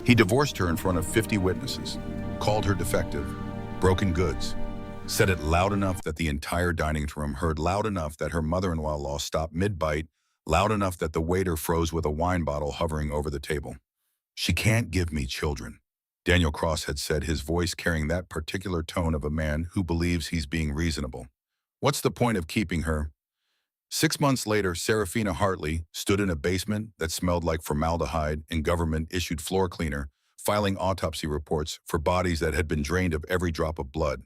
He divorced her in front of 50 witnesses, called her defective, broken goods, said it loud enough that the entire dining room heard, loud enough that her mother-in-law stopped mid-bite, loud enough that the waiter froze with a wine bottle hovering over the table. "She can't give me children," Daniel Cross had said, his voice carrying that particular tone of a man who believes he's being reasonable. "What's the point of keeping her?" 6 months later, Serafina Hartley stood in a basement that smelled like formaldehyde and government-issued floor cleaner, filing autopsy reports for bodies that had been drained of every drop of blood.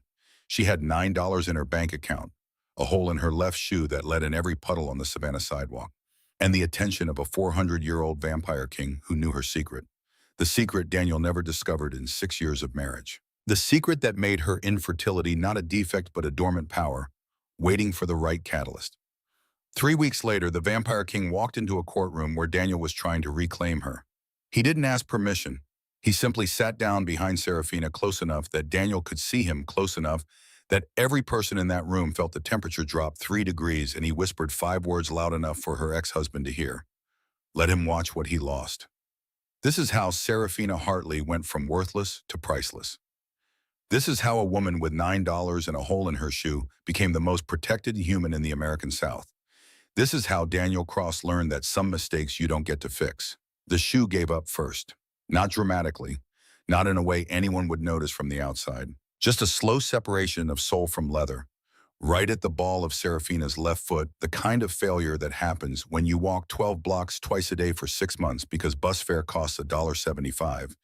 She had $9 in her bank account, a hole in her left shoe that led in every puddle on the Savannah sidewalk, and the attention of a 400-year-old vampire king who knew her secret. The secret Daniel never discovered in 6 years of marriage. The secret that made her infertility not a defect but a dormant power, waiting for the right catalyst. 3 weeks later, the Vampire King walked into a courtroom where Daniel was trying to reclaim her. He didn't ask permission. He simply sat down behind Serafina close enough that Daniel could see him, close enough that every person in that room felt the temperature drop 3 degrees, and he whispered 5 words loud enough for her ex-husband to hear. Let him watch what he lost. This is how Serafina Hartley went from worthless to priceless. This is how a woman with $9 and a hole in her shoe became the most protected human in the American South. This is how Daniel Cross learned that some mistakes you don't get to fix. The shoe gave up first. Not dramatically, not in a way anyone would notice from the outside. Just a slow separation of sole from leather. Right at the ball of Serafina's left foot, the kind of failure that happens when you walk 12 blocks twice a day for 6 months because bus fare costs $1.75,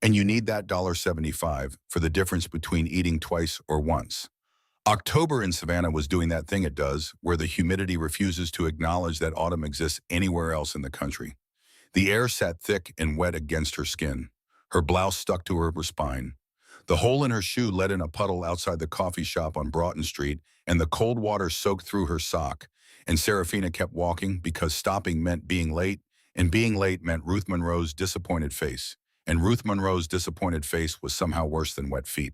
and you need that $1.75 for the difference between eating twice or once. October in Savannah was doing that thing it does, where the humidity refuses to acknowledge that autumn exists anywhere else in the country. The air sat thick and wet against her skin. Her blouse stuck to her spine. The hole in her shoe led in a puddle outside the coffee shop on Broughton Street, and the cold water soaked through her sock. And Serafina kept walking because stopping meant being late, and being late meant Ruth Monroe's disappointed face. And Ruth Monroe's disappointed face was somehow worse than wet feet.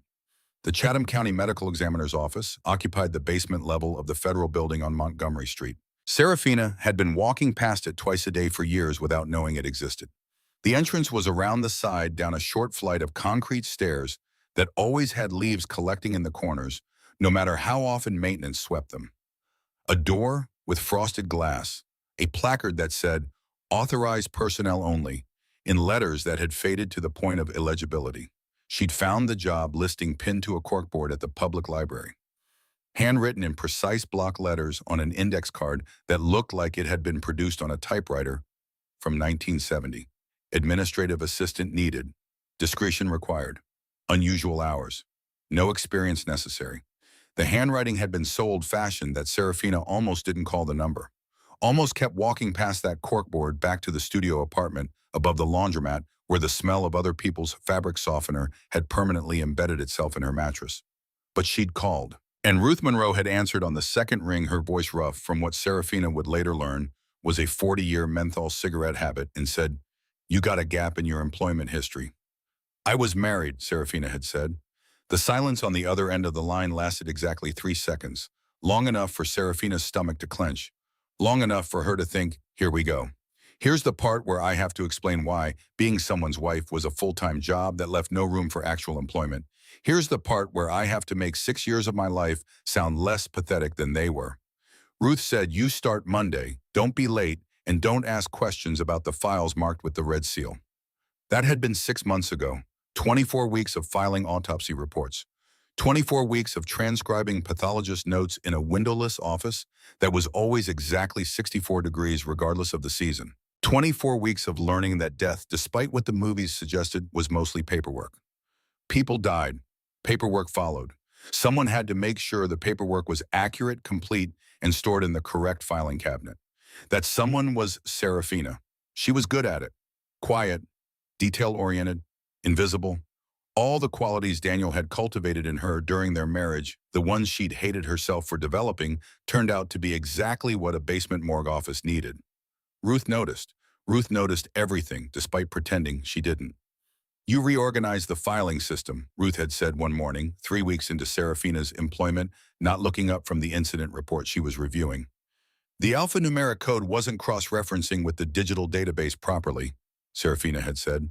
The Chatham County Medical Examiner's office occupied the basement level of the federal building on Montgomery Street. Serafina had been walking past it twice a day for years without knowing it existed. The entrance was around the side down a short flight of concrete stairs that always had leaves collecting in the corners, no matter how often maintenance swept them. A door with frosted glass, a placard that said, "Authorized personnel only," in letters that had faded to the point of illegibility. She'd found the job listing pinned to a corkboard at the public library. Handwritten in precise block letters on an index card that looked like it had been produced on a typewriter from 1970. Administrative assistant needed. Discretion required. Unusual hours. No experience necessary. The handwriting had been so old-fashioned that Serafina almost didn't call the number. Almost kept walking past that corkboard back to the studio apartment above the laundromat where the smell of other people's fabric softener had permanently embedded itself in her mattress. But she'd called. And Ruth Monroe had answered on the second ring, her voice rough from what Serafina would later learn was a 40-year menthol cigarette habit, and said, "You got a gap in your employment history." "I was married," Serafina had said. The silence on the other end of the line lasted exactly 3 seconds, long enough for Serafina's stomach to clench, long enough for her to think, here we go. Here's the part where I have to explain why being someone's wife was a full-time job that left no room for actual employment. Here's the part where I have to make 6 years of my life sound less pathetic than they were. Ruth said, "You start Monday, don't be late, and don't ask questions about the files marked with the red seal." That had been 6 months ago. 24 weeks of filing autopsy reports. 24 weeks of transcribing pathologist notes in a windowless office that was always exactly 64 degrees regardless of the season. 24 weeks of learning that death, despite what the movies suggested, was mostly paperwork. People died. Paperwork followed. Someone had to make sure the paperwork was accurate, complete, and stored in the correct filing cabinet. That someone was Serafina. She was good at it. Quiet, detail-oriented, invisible. All the qualities Daniel had cultivated in her during their marriage, the ones she'd hated herself for developing, turned out to be exactly what a basement morgue office needed. Ruth noticed. Ruth noticed everything, despite pretending she didn't. "You reorganized the filing system," Ruth had said one morning, 3 weeks into Serafina's employment, not looking up from the incident report she was reviewing. "The alphanumeric code wasn't cross-referencing with the digital database properly," Serafina had said.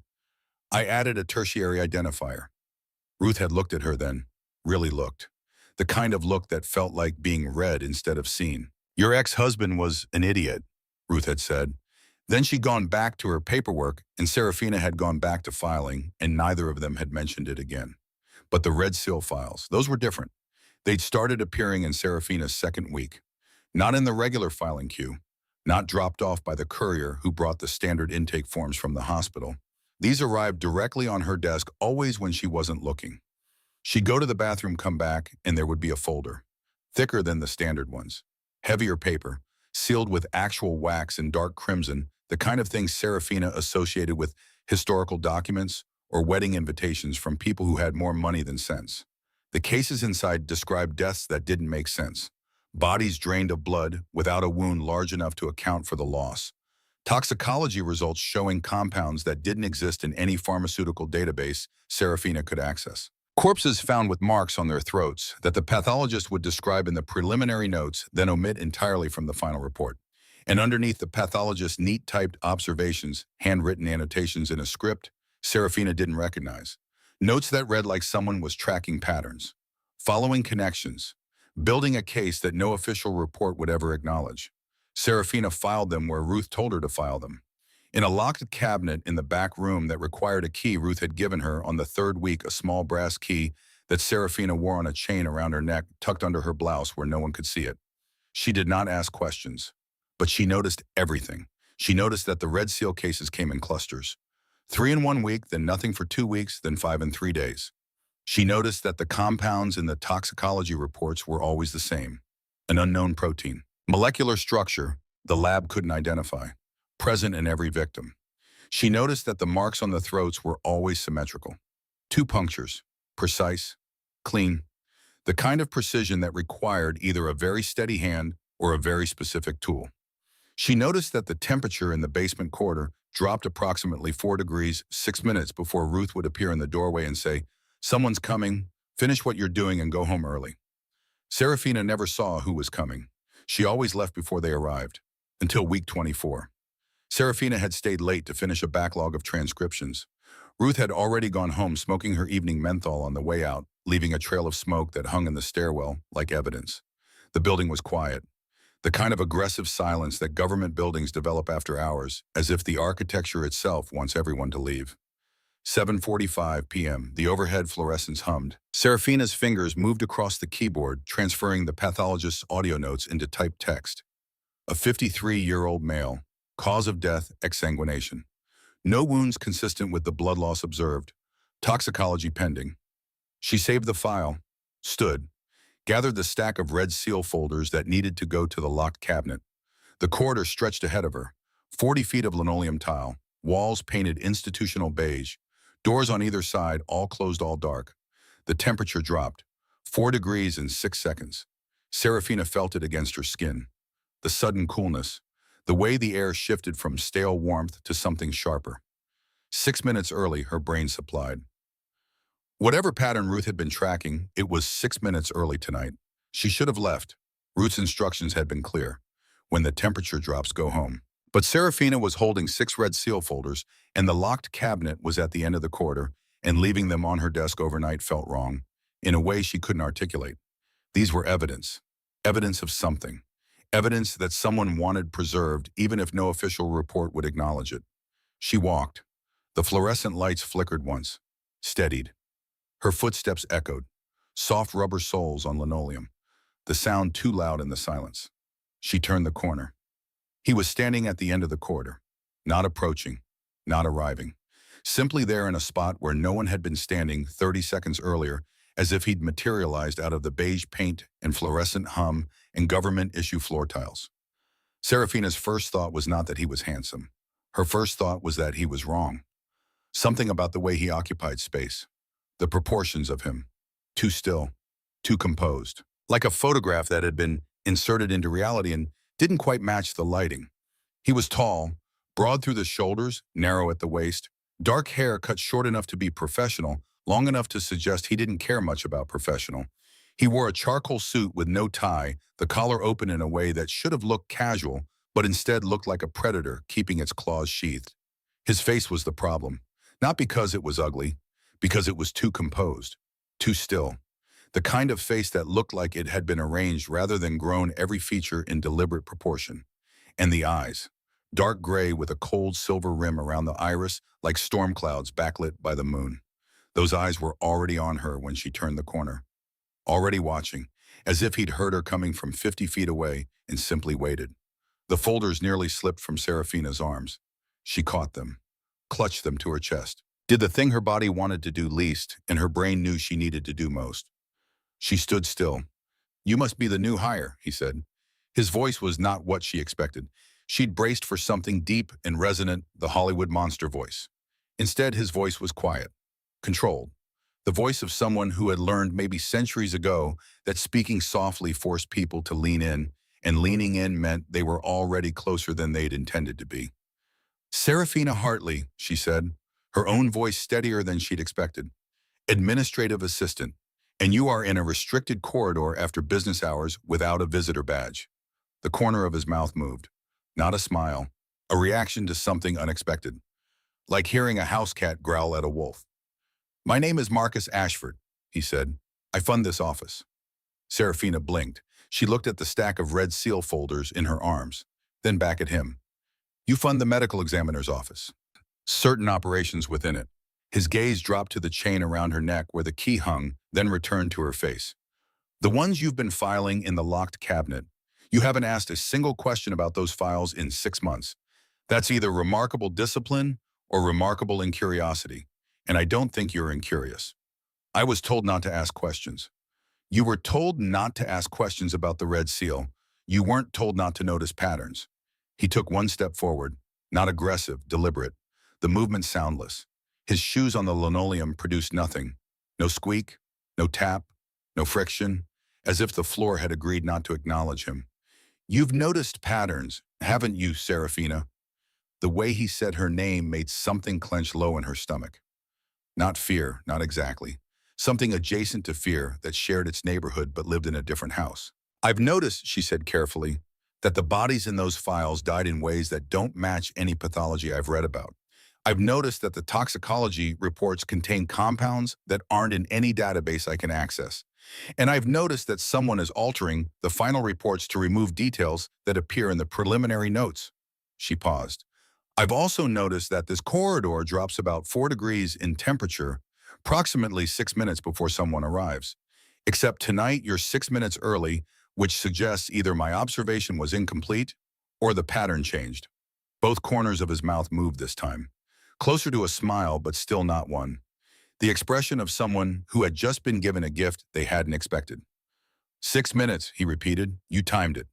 I added a tertiary identifier. Ruth had looked at her then, really looked. The kind of look that felt like being read instead of seen. Your ex-husband was an idiot, Ruth had said. Then she'd gone back to her paperwork, and Serafina had gone back to filing, and neither of them had mentioned it again. But the Red Seal files, those were different. They'd started appearing in Serafina's second week. Not in the regular filing queue, not dropped off by the courier who brought the standard intake forms from the hospital. These arrived directly on her desk, always when she wasn't looking. She'd go to the bathroom, come back, and there would be a folder, thicker than the standard ones, heavier paper, sealed with actual wax in dark crimson, the kind of thing Serafina associated with historical documents or wedding invitations from people who had more money than sense. The cases inside described deaths that didn't make sense. Bodies drained of blood without a wound large enough to account for the loss. Toxicology results showing compounds that didn't exist in any pharmaceutical database Serafina could access. Corpses found with marks on their throats that the pathologist would describe in the preliminary notes, then omit entirely from the final report. And underneath the pathologist's neat typed observations, handwritten annotations in a script Serafina didn't recognize. Notes that read like someone was tracking patterns, following connections, building a case that no official report would ever acknowledge. Serafina filed them where Ruth told her to file them. In a locked cabinet in the back room that required a key Ruth had given her on the third week, a small brass key that Serafina wore on a chain around her neck, tucked under her blouse where no one could see it. She did not ask questions, but she noticed everything. She noticed that the Red Seal cases came in clusters. 3 in 1 week, then nothing for 2 weeks, then 5 in 3 days. She noticed that the compounds in the toxicology reports were always the same. An unknown protein. Molecular structure the lab couldn't identify. Present in every victim. She noticed that the marks on the throats were always symmetrical. 2 punctures, precise, clean, the kind of precision that required either a very steady hand or a very specific tool. She noticed that the temperature in the basement corridor dropped approximately 4 degrees 6 minutes before Ruth would appear in the doorway and say, "Someone's coming, finish what you're doing and go home early." Serafina never saw who was coming. She always left before they arrived, until week 24. Serafina had stayed late to finish a backlog of transcriptions. Ruth had already gone home smoking her evening menthol on the way out, leaving a trail of smoke that hung in the stairwell like evidence. The building was quiet, the kind of aggressive silence that government buildings develop after hours, as if the architecture itself wants everyone to leave. 7:45 p.m., the overhead fluorescence hummed. Serafina's fingers moved across the keyboard, transferring the pathologist's audio notes into typed text. A 53-year-old male. Cause of death, exsanguination. No wounds consistent with the blood loss observed. Toxicology pending. She saved the file, stood, gathered the stack of Red Seal folders that needed to go to the locked cabinet. The corridor stretched ahead of her. 40 feet of linoleum tile, walls painted institutional beige, doors on either side, all closed, all dark. The temperature dropped, 4 degrees in 6 seconds. Serafina felt it against her skin. The sudden coolness. The way the air shifted from stale warmth to something sharper. 6 minutes early, her brain supplied. Whatever pattern Ruth had been tracking, it was 6 minutes early tonight. She should have left. Ruth's instructions had been clear. When the temperature drops, go home. But Serafina was holding 6 Red Seal folders, and the locked cabinet was at the end of the corridor, and leaving them on her desk overnight felt wrong, in a way she couldn't articulate. These were evidence. Evidence of something. Evidence that someone wanted preserved, even if no official report would acknowledge it. She walked. The fluorescent lights flickered once, steadied. Her footsteps echoed, soft rubber soles on linoleum, the sound too loud in the silence. She turned the corner. He was standing at the end of the corridor, not approaching, not arriving, simply there in a spot where no one had been standing 30 seconds earlier, as if he'd materialized out of the beige paint and fluorescent hum and government-issue floor tiles. Serafina's first thought was not that he was handsome. Her first thought was that he was wrong. Something about the way he occupied space. The proportions of him. Too still. Too composed. Like a photograph that had been inserted into reality and didn't quite match the lighting. He was tall, broad through the shoulders, narrow at the waist, dark hair cut short enough to be professional, long enough to suggest he didn't care much about professional. He wore a charcoal suit with no tie, the collar open in a way that should have looked casual, but instead looked like a predator keeping its claws sheathed. His face was the problem. Not because it was ugly, because it was too composed, too still. The kind of face that looked like it had been arranged rather than grown, every feature in deliberate proportion. And the eyes, dark gray with a cold silver rim around the iris like storm clouds backlit by the moon. Those eyes were already on her when she turned the corner, already watching, as if he'd heard her coming from 50 feet away and simply waited. The folders nearly slipped from Serafina's arms. She caught them, clutched them to her chest. Did the thing her body wanted to do least, and her brain knew she needed to do most. She stood still. "You must be the new hire," he said. His voice was not what she expected. She'd braced for something deep and resonant, the Hollywood monster voice. Instead, his voice was quiet, controlled. The voice of someone who had learned maybe centuries ago that speaking softly forced people to lean in, and leaning in meant they were already closer than they'd intended to be. "Serafina Hartley," she said, her own voice steadier than she'd expected. "Administrative assistant, and you are in a restricted corridor after business hours without a visitor badge." The corner of his mouth moved. Not a smile, a reaction to something unexpected, like hearing a house cat growl at a wolf. "My name is Marcus Ashford," he said. "I fund this office." Serafina blinked. She looked at the stack of red seal folders in her arms, then back at him. "You fund the medical examiner's office. Certain operations within it." His gaze dropped to the chain around her neck where the key hung, then returned to her face. "The ones you've been filing in the locked cabinet. You haven't asked a single question about those files in 6 months. That's either remarkable discipline or remarkable incuriosity, and I don't think you're incurious. I was told not to ask questions." "You were told not to ask questions about the red seal. You weren't told not to notice patterns." He took one step forward, not aggressive, deliberate, the movement soundless. His shoes on the linoleum produced nothing. No squeak, no tap, no friction, as if the floor had agreed not to acknowledge him. "You've noticed patterns, haven't you, Serafina?" The way he said her name made something clench low in her stomach. Not fear, not exactly. Something adjacent to fear that shared its neighborhood but lived in a different house. "I've noticed," she said carefully, "that the bodies in those files died in ways that don't match any pathology I've read about. I've noticed that the toxicology reports contain compounds that aren't in any database I can access. And I've noticed that someone is altering the final reports to remove details that appear in the preliminary notes." She paused. "I've also noticed that this corridor drops about 4 degrees in temperature, approximately 6 minutes before someone arrives. Except tonight you're 6 minutes early, which suggests either my observation was incomplete or the pattern changed." Both corners of his mouth moved this time, closer to a smile but still not one. The expression of someone who had just been given a gift they hadn't expected. "6 minutes," he repeated. "You timed it.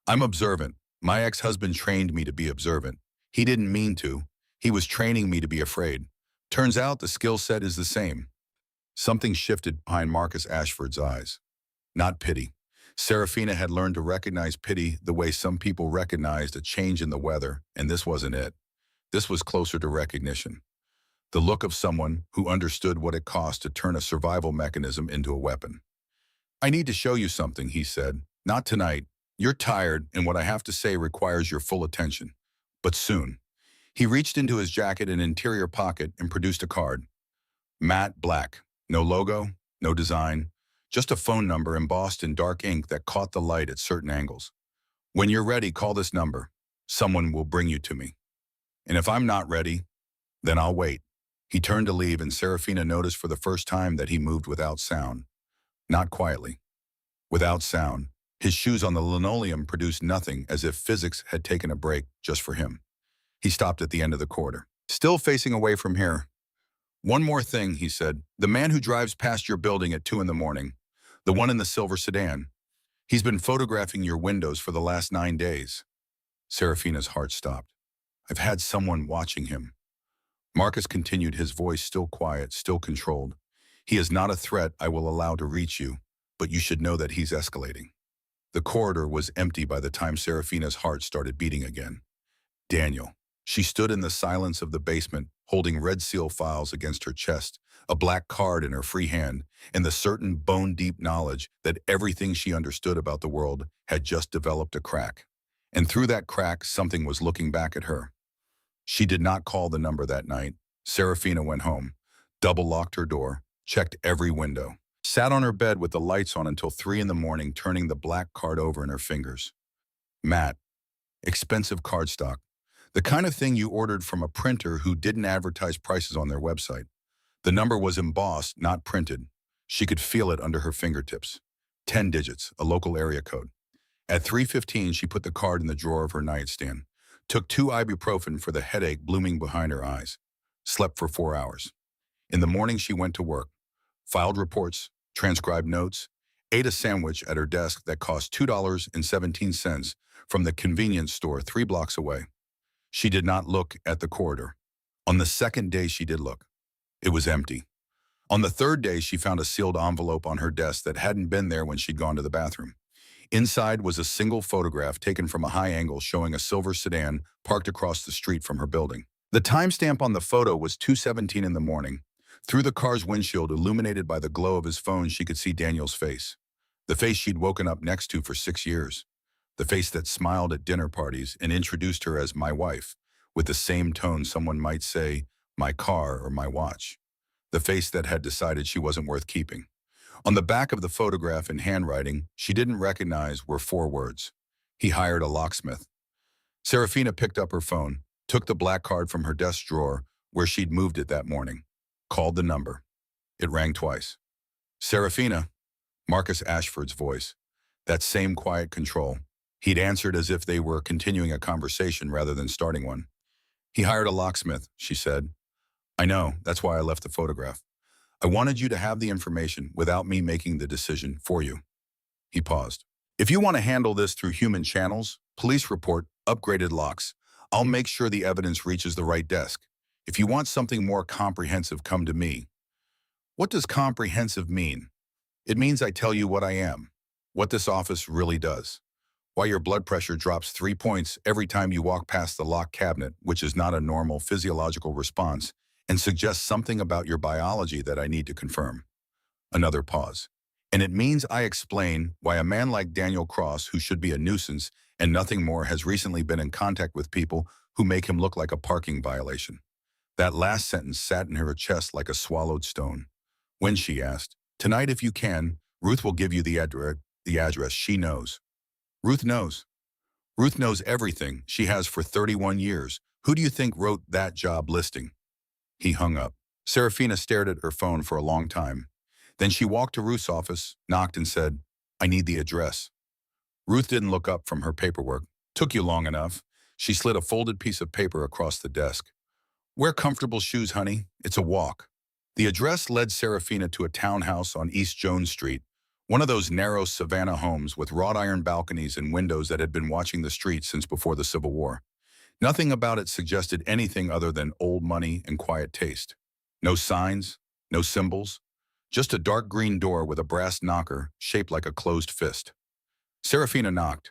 I'm observant. My ex-husband trained me to be observant. He didn't mean to. He was training me to be afraid. Turns out the skill set is the same." Something shifted behind Marcus Ashford's eyes. Not pity. Serafina had learned to recognize pity the way some people recognized a change in the weather, and this wasn't it. This was closer to recognition. The look of someone who understood what it cost to turn a survival mechanism into a weapon. "I need to show you something," he said. "Not tonight. You're tired, and what I have to say requires your full attention. But soon." He reached into his jacket and interior pocket and produced a card. Matte black. No logo, no design. Just a phone number embossed in dark ink that caught the light at certain angles. "When you're ready, call this number. Someone will bring you to me. And if I'm not ready, then I'll wait." He turned to leave, and Serafina noticed for the first time that he moved without sound. Not quietly. Without sound. His shoes on the linoleum produced nothing, as if physics had taken a break just for him. He stopped at the end of the corridor. "Still facing away from here. One more thing," he said. "The man who drives past your building at 2 in the morning. The one in the silver sedan. He's been photographing your windows for the last 9 days." Serafina's heart stopped. "I've had someone watching him." Marcus continued, his voice still quiet, still controlled. "He is not a threat I will allow to reach you, but you should know that he's escalating." The corridor was empty by the time Serafina's heart started beating again. Daniel. She stood in the silence of the basement, holding red seal files against her chest, a black card in her free hand, and the certain bone-deep knowledge that everything she understood about the world had just developed a crack. And through that crack, something was looking back at her. She did not call the number that night. Serafina went home, double-locked her door, checked every window, sat on her bed with the lights on until 3 in the morning, turning the black card over in her fingers. Matte, expensive cardstock. The kind of thing you ordered from a printer who didn't advertise prices on their website. The number was embossed, not printed. She could feel it under her fingertips. 10 digits, a local area code. At 3:15, she put the card in the drawer of her nightstand, took 2 ibuprofen for the headache blooming behind her eyes, slept for 4 hours. In the morning, she went to work, filed reports, transcribed notes, ate a sandwich at her desk that cost $2.17 from the convenience store 3 blocks away. She did not look at the corridor. On the second day, she did look. It was empty. On the third day, she found a sealed envelope on her desk that hadn't been there when she'd gone to the bathroom. Inside was a single photograph taken from a high angle showing a silver sedan parked across the street from her building. The timestamp on the photo was 2:17 in the morning. Through the car's windshield, illuminated by the glow of his phone, she could see Daniel's face. The face she'd woken up next to for 6 years. The face that smiled at dinner parties and introduced her as my wife, with the same tone someone might say, my car or my watch. The face that had decided she wasn't worth keeping. On the back of the photograph in handwriting she didn't recognize were 4 words. He hired a locksmith. Serafina picked up her phone, took the black card from her desk drawer where she'd moved it that morning, called the number. It rang twice. Serafina, Marcus Ashford's voice. That same quiet control. He'd answered as if they were continuing a conversation rather than starting one. He hired a locksmith, she said. I know, that's why I left the photograph. I wanted you to have the information without me making the decision for you. He paused. If you want to handle this through human channels, police report, upgraded locks, I'll make sure the evidence reaches the right desk. If you want something more comprehensive, come to me. What does comprehensive mean? It means I tell you what I am, what this office really does, why your blood pressure drops 3 points every time you walk past the locked cabinet, which is not a normal physiological response, and suggests something about your biology that I need to confirm. Another pause. And it means I explain why a man like Daniel Cross, who should be a nuisance and nothing more, has recently been in contact with people who make him look like a parking violation. That last sentence sat in her chest like a swallowed stone. When she asked, tonight if you can, Ruth will give you the address she knows. Ruth knows. Ruth knows everything. She has for 31 years. Who do you think wrote that job listing? He hung up. Serafina stared at her phone for a long time. Then she walked to Ruth's office, knocked and said, I need the address. Ruth didn't look up from her paperwork. Took you long enough. She slid a folded piece of paper across the desk. Wear comfortable shoes, honey. It's a walk. The address led Serafina to a townhouse on East Jones Street, one of those narrow Savannah homes with wrought iron balconies and windows that had been watching the street since before the Civil War. Nothing about it suggested anything other than old money and quiet taste. No signs, no symbols, just a dark green door with a brass knocker shaped like a closed fist. Serafina knocked.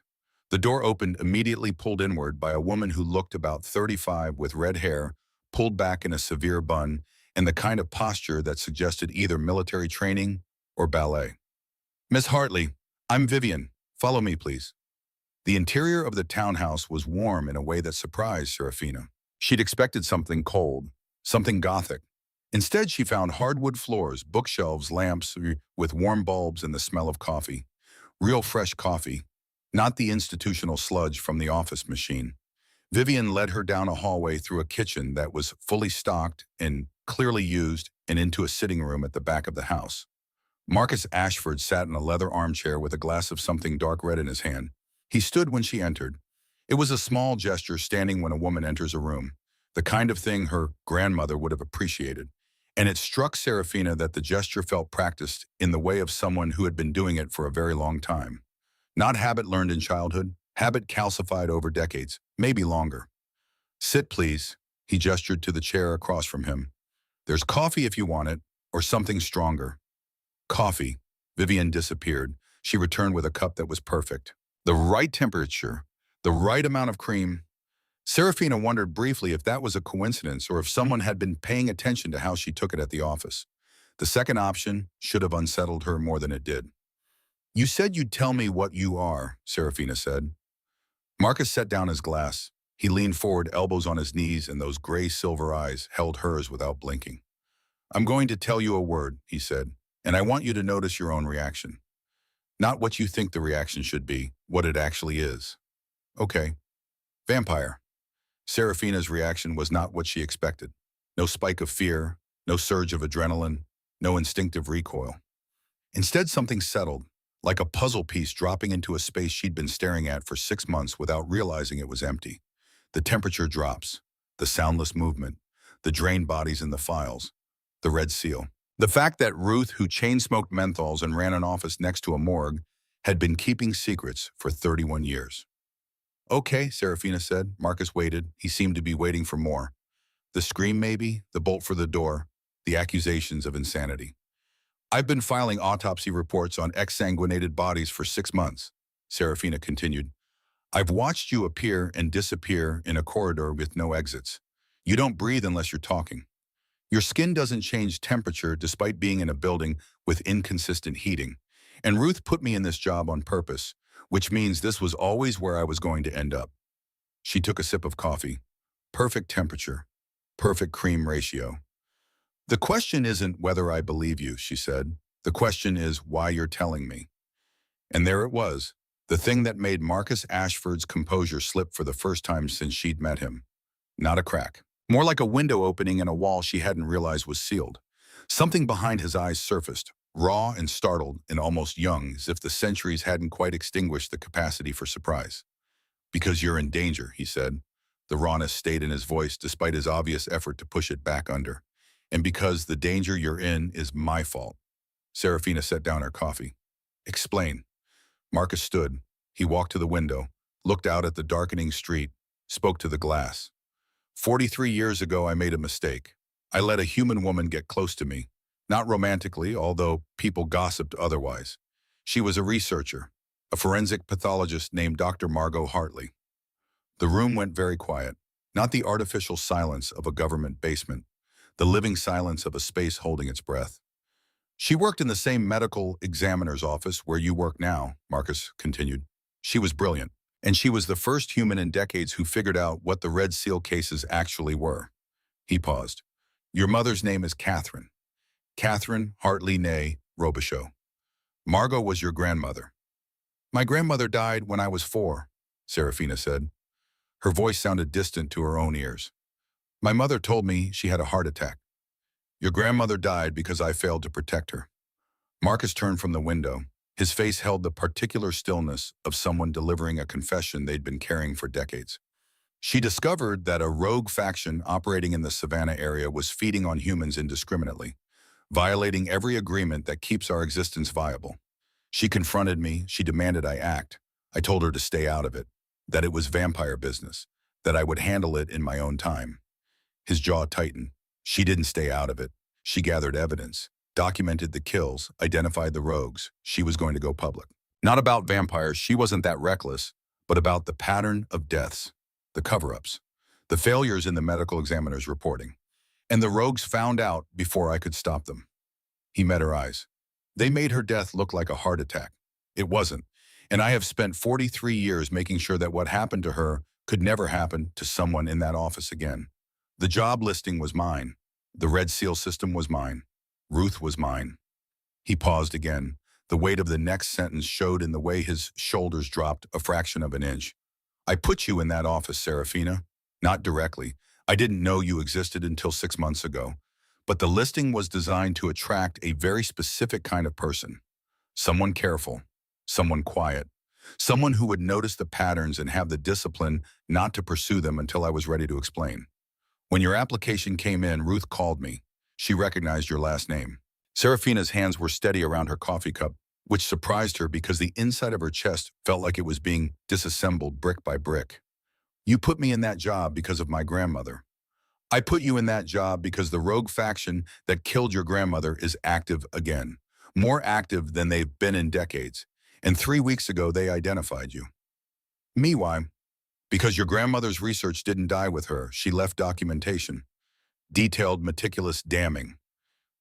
The door opened, immediately pulled inward by a woman who looked about 35 with red hair, pulled back in a severe bun, and the kind of posture that suggested either military training or ballet. Miss Hartley, I'm Vivian. Follow me, please. The interior of the townhouse was warm in a way that surprised Serafina. She'd expected something cold, something gothic. Instead, she found hardwood floors, bookshelves, lamps with warm bulbs and the smell of coffee. Real fresh coffee, not the institutional sludge from the office machine. Vivian led her down a hallway through a kitchen that was fully stocked and clearly used and into a sitting room at the back of the house. Marcus Ashford sat in a leather armchair with a glass of something dark red in his hand. He stood when she entered. It was a small gesture, standing when a woman enters a room, the kind of thing her grandmother would have appreciated. And it struck Serafina that the gesture felt practiced in the way of someone who had been doing it for a very long time. Not habit learned in childhood, habit calcified over decades, maybe longer. Sit, please. He gestured to the chair across from him. There's coffee if you want it, or something stronger. Coffee. Vivian disappeared. She returned with a cup that was perfect. The right temperature, the right amount of cream. Serafina wondered briefly if that was a coincidence or if someone had been paying attention to how she took it at the office. The second option should have unsettled her more than it did. You said you'd tell me what you are, Serafina said. Marcus set down his glass. He leaned forward, elbows on his knees, and those gray silver eyes held hers without blinking. I'm going to tell you a word, he said, and I want you to notice your own reaction. Not what you think the reaction should be, what it actually is. Okay. Vampire. Serafina's reaction was not what she expected. No spike of fear, no surge of adrenaline, no instinctive recoil. Instead, something settled, like a puzzle piece dropping into a space she'd been staring at for 6 months without realizing it was empty. The temperature drops, the soundless movement, the drained bodies in the files, the red seal. The fact that Ruth, who chain-smoked menthols and ran an office next to a morgue, had been keeping secrets for 31 years. Okay, Serafina said. Marcus waited. He seemed to be waiting for more. The scream maybe, the bolt for the door, the accusations of insanity. I've been filing autopsy reports on exsanguinated bodies for 6 months, Serafina continued. I've watched you appear and disappear in a corridor with no exits. You don't breathe unless you're talking. Your skin doesn't change temperature despite being in a building with inconsistent heating. And Ruth put me in this job on purpose, which means this was always where I was going to end up. She took a sip of coffee. Perfect temperature. Perfect cream ratio. The question isn't whether I believe you, she said. The question is why you're telling me. And there it was, the thing that made Marcus Ashford's composure slip for the first time since she'd met him. Not a crack. More like a window opening in a wall she hadn't realized was sealed. Something behind his eyes surfaced, raw and startled and almost young, as if the centuries hadn't quite extinguished the capacity for surprise. Because you're in danger, he said. The rawness stayed in his voice despite his obvious effort to push it back under. And because the danger you're in is my fault. Serafina set down her coffee. Explain. Marcus stood. He walked to the window, looked out at the darkening street, spoke to the glass. 43 years ago, I made a mistake. I let a human woman get close to me. Not romantically, although people gossiped otherwise. She was a researcher, a forensic pathologist named Dr. Margot Hartley. The room went very quiet, not the artificial silence of a government basement, the living silence of a space holding its breath. She worked in the same medical examiner's office where you work now, Marcus continued. She was brilliant, and she was the first human in decades who figured out what the Red Seal cases actually were. He paused. Your mother's name is Catherine. Catherine Hartley née Robichaud. Margot was your grandmother. My grandmother died when I was 4, Serafina said. Her voice sounded distant to her own ears. My mother told me she had a heart attack. Your grandmother died because I failed to protect her. Marcus turned from the window. His face held the particular stillness of someone delivering a confession they'd been carrying for decades. She discovered that a rogue faction operating in the Savannah area was feeding on humans indiscriminately, violating every agreement that keeps our existence viable. She confronted me. She demanded I act. I told her to stay out of it, that it was vampire business, that I would handle it in my own time. His jaw tightened. She didn't stay out of it. She gathered evidence, documented the kills, identified the rogues. She was going to go public. Not about vampires, she wasn't that reckless, but about the pattern of deaths, the cover-ups, the failures in the medical examiner's reporting. And the rogues found out before I could stop them. He met her eyes. They made her death look like a heart attack. It wasn't. And I have spent 43 years making sure that what happened to her could never happen to someone in that office again. The job listing was mine. The Red Seal system was mine. Ruth was mine. He paused again. The weight of the next sentence showed in the way his shoulders dropped a fraction of an inch. I put you in that office, Serafina. Not directly. I didn't know you existed until 6 months ago. But the listing was designed to attract a very specific kind of person. Someone careful. Someone quiet. Someone who would notice the patterns and have the discipline not to pursue them until I was ready to explain. When your application came in, Ruth called me. She recognized your last name. Serafina's hands were steady around her coffee cup, which surprised her because the inside of her chest felt like it was being disassembled brick by brick. You put me in that job because of my grandmother. I put you in that job because the rogue faction that killed your grandmother is active again. More active than they've been in decades. And 3 weeks ago, they identified you. Me, why? Because your grandmother's research didn't die with her. She left documentation. Detailed, meticulous damning.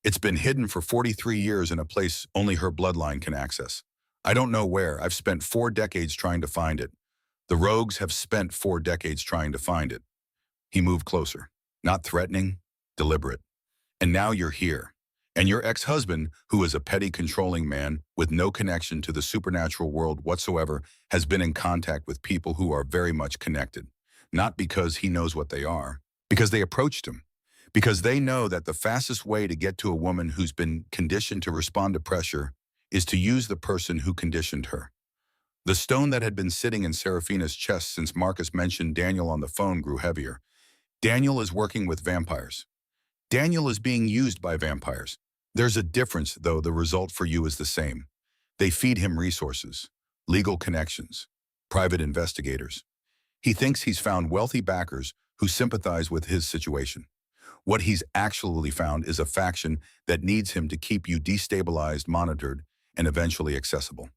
It's been hidden for 43 years in a place only her bloodline can access. I don't know where. I've spent 4 decades trying to find it. The rogues have spent 4 decades trying to find it. He moved closer. Not threatening, deliberate. And now you're here. And your ex-husband, who is a petty, controlling man with no connection to the supernatural world whatsoever, has been in contact with people who are very much connected. Not because he knows what they are, because they approached him. Because they know that the fastest way to get to a woman who's been conditioned to respond to pressure is to use the person who conditioned her. The stone that had been sitting in Serafina's chest since Marcus mentioned Daniel on the phone grew heavier. Daniel is working with vampires. Daniel is being used by vampires. There's a difference, though the result for you is the same. They feed him resources, legal connections, private investigators. He thinks he's found wealthy backers who sympathize with his situation. What he's actually found is a faction that needs him to keep you destabilized, monitored, and eventually accessible.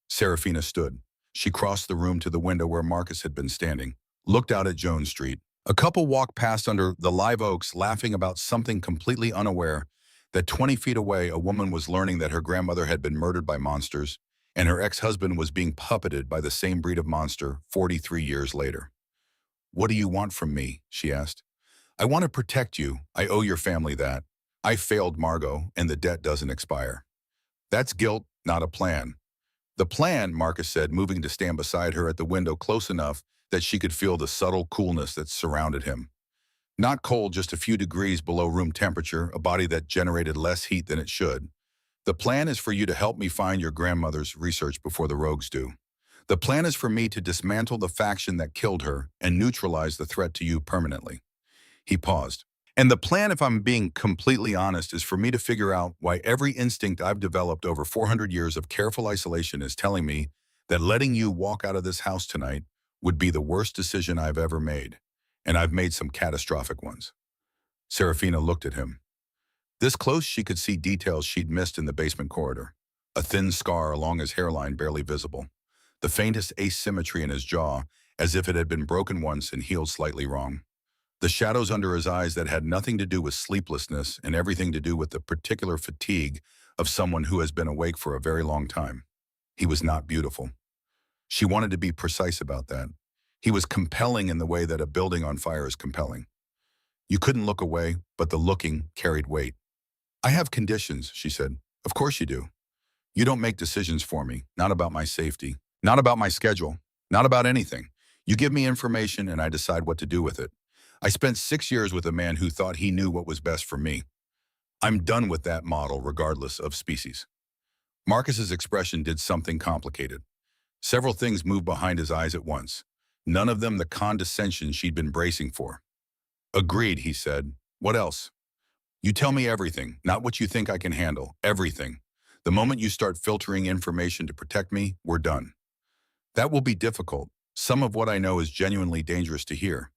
Serafina stood. She crossed the room to the window where Marcus had been standing, looked out at Jones Street. A couple walked past under the live oaks, laughing about something completely unaware that 20 feet away a woman was learning that her grandmother had been murdered by monsters, and her ex-husband was being puppeted by the same breed of monster 43 years later. "What do you want from me?" she asked. "I want to protect you. I owe your family that. I failed Margot, and the debt doesn't expire." "That's guilt, not a plan." "The plan," Marcus said, moving to stand beside her at the window close enough that she could feel the subtle coolness that surrounded him. Not cold, just a few degrees below room temperature, a body that generated less heat than it should. "The plan is for you to help me find your grandmother's research before the rogues do. The plan is for me to dismantle the faction that killed her and neutralize the threat to you permanently." He paused. "And the plan, if I'm being completely honest, is for me to figure out why every instinct I've developed over 400 years of careful isolation is telling me that letting you walk out of this house tonight would be the worst decision I've ever made. And I've made some catastrophic ones." Serafina looked at him. This close, she could see details she'd missed in the basement corridor. A thin scar along his hairline barely visible. The faintest asymmetry in his jaw, as if it had been broken once and healed slightly wrong. The shadows under his eyes that had nothing to do with sleeplessness and everything to do with the particular fatigue of someone who has been awake for a very long time. He was not beautiful. She wanted to be precise about that. He was compelling in the way that a building on fire is compelling. You couldn't look away, but the looking carried weight. "I have conditions," she said. "Of course you do. You don't make decisions for me, not about my safety, not about my schedule, not about anything. You give me information and I decide what to do with it. I spent 6 years with a man who thought he knew what was best for me. I'm done with that model regardless of species." Marcus's expression did something complicated. Several things moved behind his eyes at once. None of them the condescension she'd been bracing for. "Agreed," he said. "What else?" "You tell me everything, not what you think I can handle. Everything. The moment you start filtering information to protect me, we're done." "That will be difficult. Some of what I know is genuinely dangerous to hear."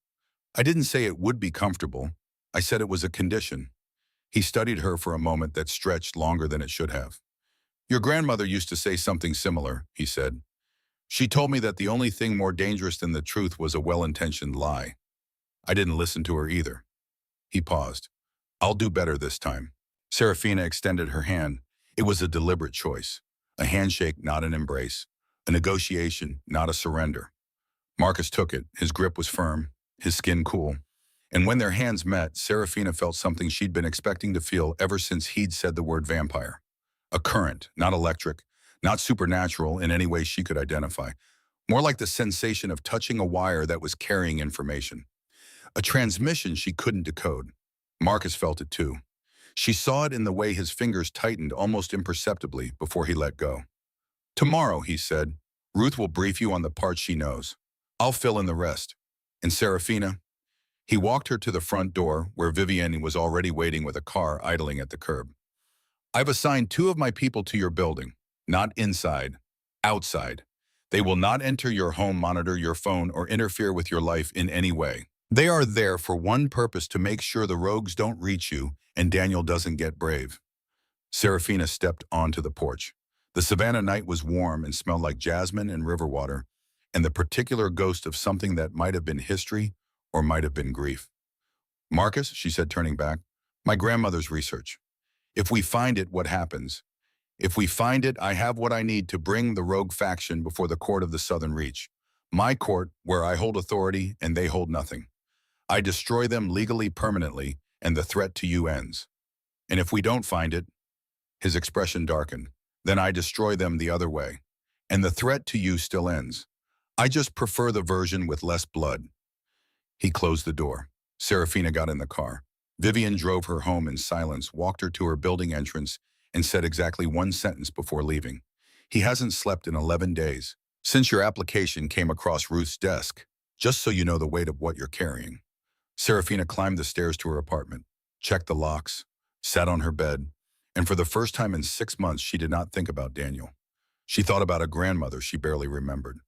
"I didn't say it would be comfortable. I said it was a condition." He studied her for a moment that stretched longer than it should have. "Your grandmother used to say something similar," he said. "She told me that the only thing more dangerous than the truth was a well-intentioned lie. I didn't listen to her either." He paused. "I'll do better this time." Serafina extended her hand. It was a deliberate choice. A handshake, not an embrace. A negotiation, not a surrender. Marcus took it. His grip was firm, his skin cool. And when their hands met, Serafina felt something she'd been expecting to feel ever since he'd said the word vampire. A current, not electric, not supernatural in any way she could identify. More like the sensation of touching a wire that was carrying information. A transmission she couldn't decode. Marcus felt it too. She saw it in the way his fingers tightened almost imperceptibly before he let go. "Tomorrow," he said, "Ruth will brief you on the parts she knows. I'll fill in the rest. And Serafina?" He walked her to the front door where Vivienne was already waiting with a car idling at the curb. "I've assigned 2 of my people to your building. Not inside, outside. They will not enter your home, monitor your phone, or interfere with your life in any way. They are there for one purpose: to make sure the rogues don't reach you and Daniel doesn't get brave." Serafina stepped onto the porch. The Savannah night was warm and smelled like jasmine and river water, and the particular ghost of something that might have been history or might have been grief. "Marcus," she said, turning back, "my grandmother's research. If we find it, what happens? If we find it, I have what I need to bring the rogue faction before the court of the Southern Reach. My court, where I hold authority and they hold nothing. I destroy them legally permanently, and the threat to you ends. And if we don't find it, his expression darkened, then I destroy them the other way. And the threat to you still ends. I just prefer the version with less blood. He closed the door. Serafina got in the car. Vivian drove her home in silence, walked her to her building entrance, and said exactly one sentence before leaving. He hasn't slept in 11 days. Since your application came across Ruth's desk, just so you know the weight of what you're carrying. Serafina climbed the stairs to her apartment, checked the locks, sat on her bed, and for the first time in 6 months, she did not think about Daniel. She thought about a grandmother she barely remembered,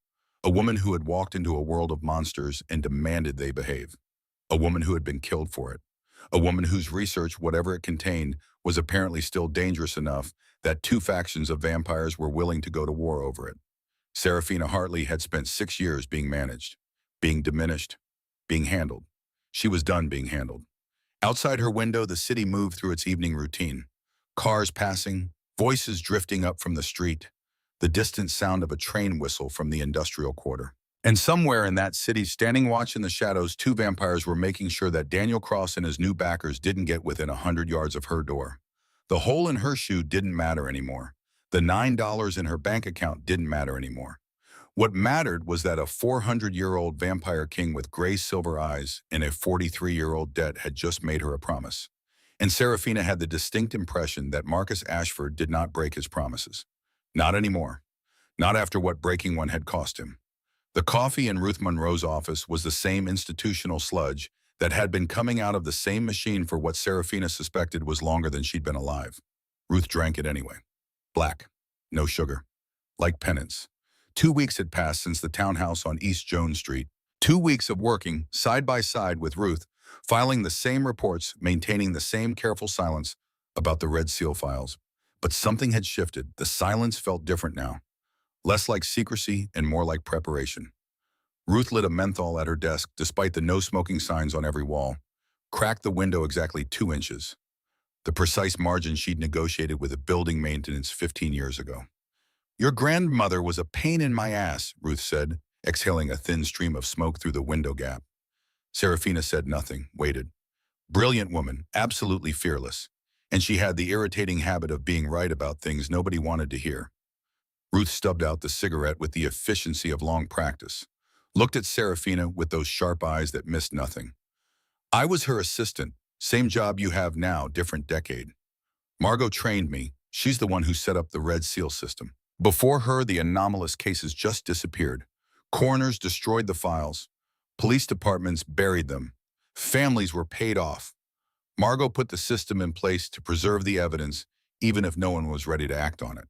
a woman who had walked into a world of monsters and demanded they behave, a woman who had been killed for it, a woman whose research, whatever it contained, was apparently still dangerous enough that two factions of vampires were willing to go to war over it. Serafina Hartley had spent 6 years being managed, being diminished, being handled. She was done being handled. Outside her window, the city moved through its evening routine. Cars passing, voices drifting up from the street, the distant sound of a train whistle from the industrial quarter. And somewhere in that city, standing watch in the shadows, two vampires were making sure that Daniel Cross and his new backers didn't get within 100 yards of her door. The hole in her shoe didn't matter anymore. The $9 in her bank account didn't matter anymore. What mattered was that a 400-year-old vampire king with gray silver eyes and a 43-year-old debt had just made her a promise. And Serafina had the distinct impression that Marcus Ashford did not break his promises. Not anymore. Not after what breaking one had cost him. The coffee in Ruth Monroe's office was the same institutional sludge that had been coming out of the same machine for what Serafina suspected was longer than she'd been alive. Ruth drank it anyway. Black. No sugar. Like penance. 2 weeks had passed since the townhouse on East Jones Street. 2 weeks of working side by side with Ruth, filing the same reports, maintaining the same careful silence about the Red Seal files. But something had shifted. The silence felt different now. Less like secrecy and more like preparation. Ruth lit a menthol at her desk despite the no-smoking signs on every wall, cracked the window exactly 2 inches, the precise margin she'd negotiated with a building maintenance 15 years ago. Your grandmother was a pain in my ass, Ruth said, exhaling a thin stream of smoke through the window gap. Serafina said nothing, waited. Brilliant woman, absolutely fearless. And she had the irritating habit of being right about things nobody wanted to hear. Ruth stubbed out the cigarette with the efficiency of long practice, looked at Serafina with those sharp eyes that missed nothing. I was her assistant, same job you have now, different decade. Margot trained me. She's the one who set up the Red Seal system. Before her, the anomalous cases just disappeared. Coroners destroyed the files. Police departments buried them. Families were paid off. Margot put the system in place to preserve the evidence, even if no one was ready to act on it.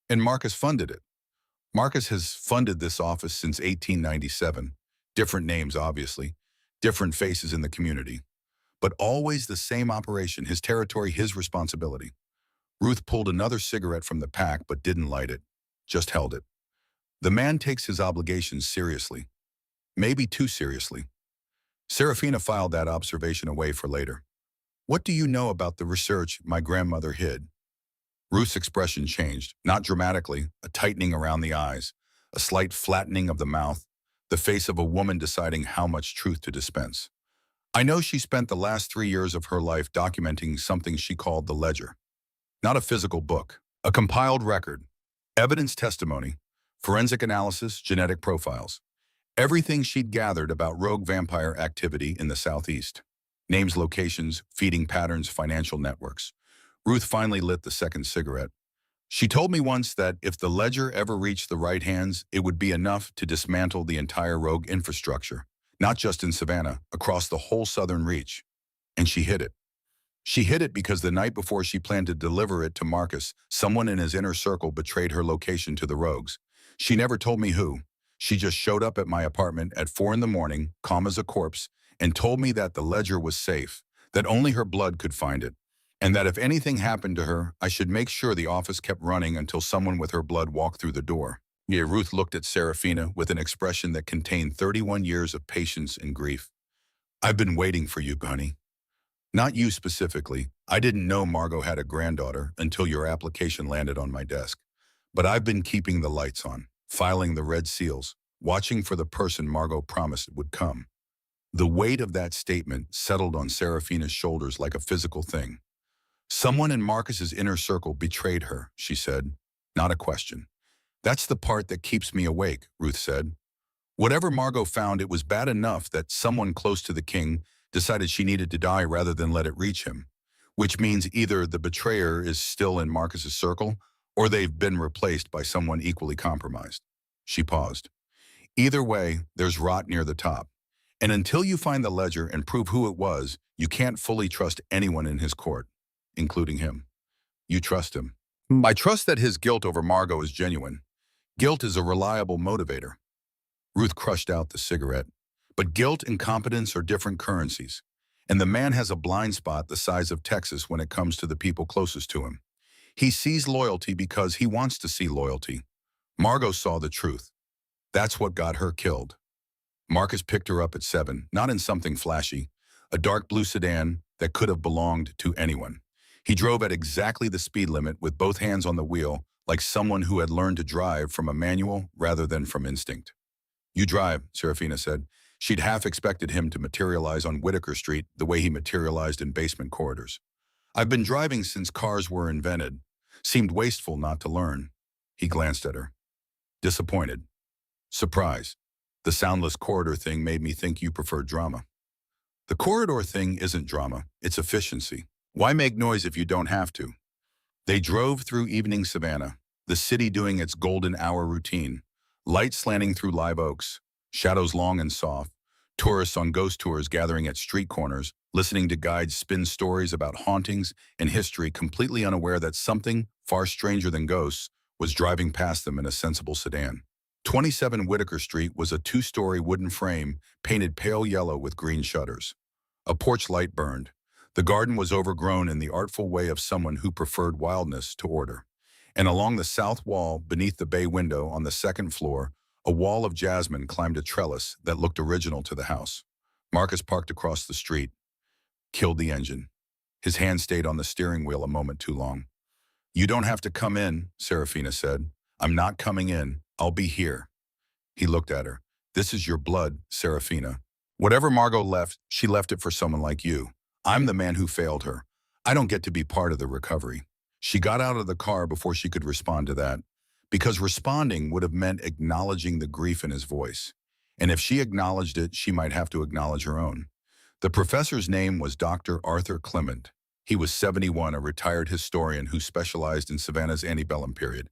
And Marcus funded it. Marcus has funded this office since 1897. Different names, obviously. Different faces in the community. But always the same operation, his territory, his responsibility. Ruth pulled another cigarette from the pack but didn't light it, just held it. The man takes his obligations seriously. Maybe too seriously. Serafina filed that observation away for later. What do you know about the research my grandmother hid? Ruth's expression changed, not dramatically, a tightening around the eyes, a slight flattening of the mouth, the face of a woman deciding how much truth to dispense. I know she spent the last 3 years of her life documenting something she called the ledger. Not a physical book, a compiled record, evidence testimony, forensic analysis, genetic profiles. Everything she'd gathered about rogue vampire activity in the Southeast. Names, locations, feeding patterns, financial networks. Ruth finally lit the second cigarette. She told me once that if the ledger ever reached the right hands, it would be enough to dismantle the entire rogue infrastructure, not just in Savannah, across the whole southern reach. And she hid it. She hid it because the night before she planned to deliver it to Marcus, someone in his inner circle betrayed her location to the rogues. She never told me who. She just showed up at my apartment at 4 in the morning, calm as a corpse, and told me that the ledger was safe, that only her blood could find it, and that if anything happened to her, I should make sure the office kept running until someone with her blood walked through the door. Yeah, Ruth looked at Serafina with an expression that contained 31 years of patience and grief. I've been waiting for you, honey. Not you specifically. I didn't know Margot had a granddaughter until your application landed on my desk. But I've been keeping the lights on, filing the red seals, watching for the person Margot promised would come. The weight of that statement settled on Serafina's shoulders like a physical thing. Someone in Marcus's inner circle betrayed her, she said. Not a question. That's the part that keeps me awake, Ruth said. Whatever Margot found, it was bad enough that someone close to the king decided she needed to die rather than let it reach him, which means either the betrayer is still in Marcus's circle or they've been replaced by someone equally compromised. She paused. Either way, there's rot near the top. And until you find the ledger and prove who it was, you can't fully trust anyone in his court, including him. You trust him. I trust that his guilt over Margot is genuine. Guilt is a reliable motivator. Ruth crushed out the cigarette. But guilt and competence are different currencies. And the man has a blind spot the size of Texas when it comes to the people closest to him. He sees loyalty because he wants to see loyalty. Margot saw the truth. That's what got her killed. Marcus picked her up at 7, not in something flashy, a dark blue sedan that could have belonged to anyone. He drove at exactly the speed limit with both hands on the wheel, like someone who had learned to drive from a manual rather than from instinct. You drive, Serafina said. She'd half expected him to materialize on Whitaker Street the way he materialized in basement corridors. I've been driving since cars were invented. Seemed wasteful not to learn. He glanced at her. Disappointed. Surprise. The soundless corridor thing made me think you preferred drama. The corridor thing isn't drama, it's efficiency. Why make noise if you don't have to? They drove through evening Savannah, the city doing its golden hour routine, light slanting through live oaks, shadows long and soft, tourists on ghost tours gathering at street corners, listening to guides spin stories about hauntings and history, completely unaware that something far stranger than ghosts was driving past them in a sensible sedan. 27 Whitaker Street was a 2-story wooden frame painted pale yellow with green shutters. A porch light burned. The garden was overgrown in the artful way of someone who preferred wildness to order. And along the south wall, beneath the bay window on the second floor, a wall of jasmine climbed a trellis that looked original to the house. Marcus parked across the street, killed the engine. His hand stayed on the steering wheel a moment too long. You don't have to come in, Serafina said. I'm not coming in. I'll be here. He looked at her. This is your blood, Serafina. Whatever Margot left, she left it for someone like you. I'm the man who failed her. I don't get to be part of the recovery. She got out of the car before she could respond to that, because responding would have meant acknowledging the grief in his voice. And if she acknowledged it, she might have to acknowledge her own. The professor's name was Dr. Arthur Clement. He was 71, a retired historian who specialized in Savannah's antebellum period.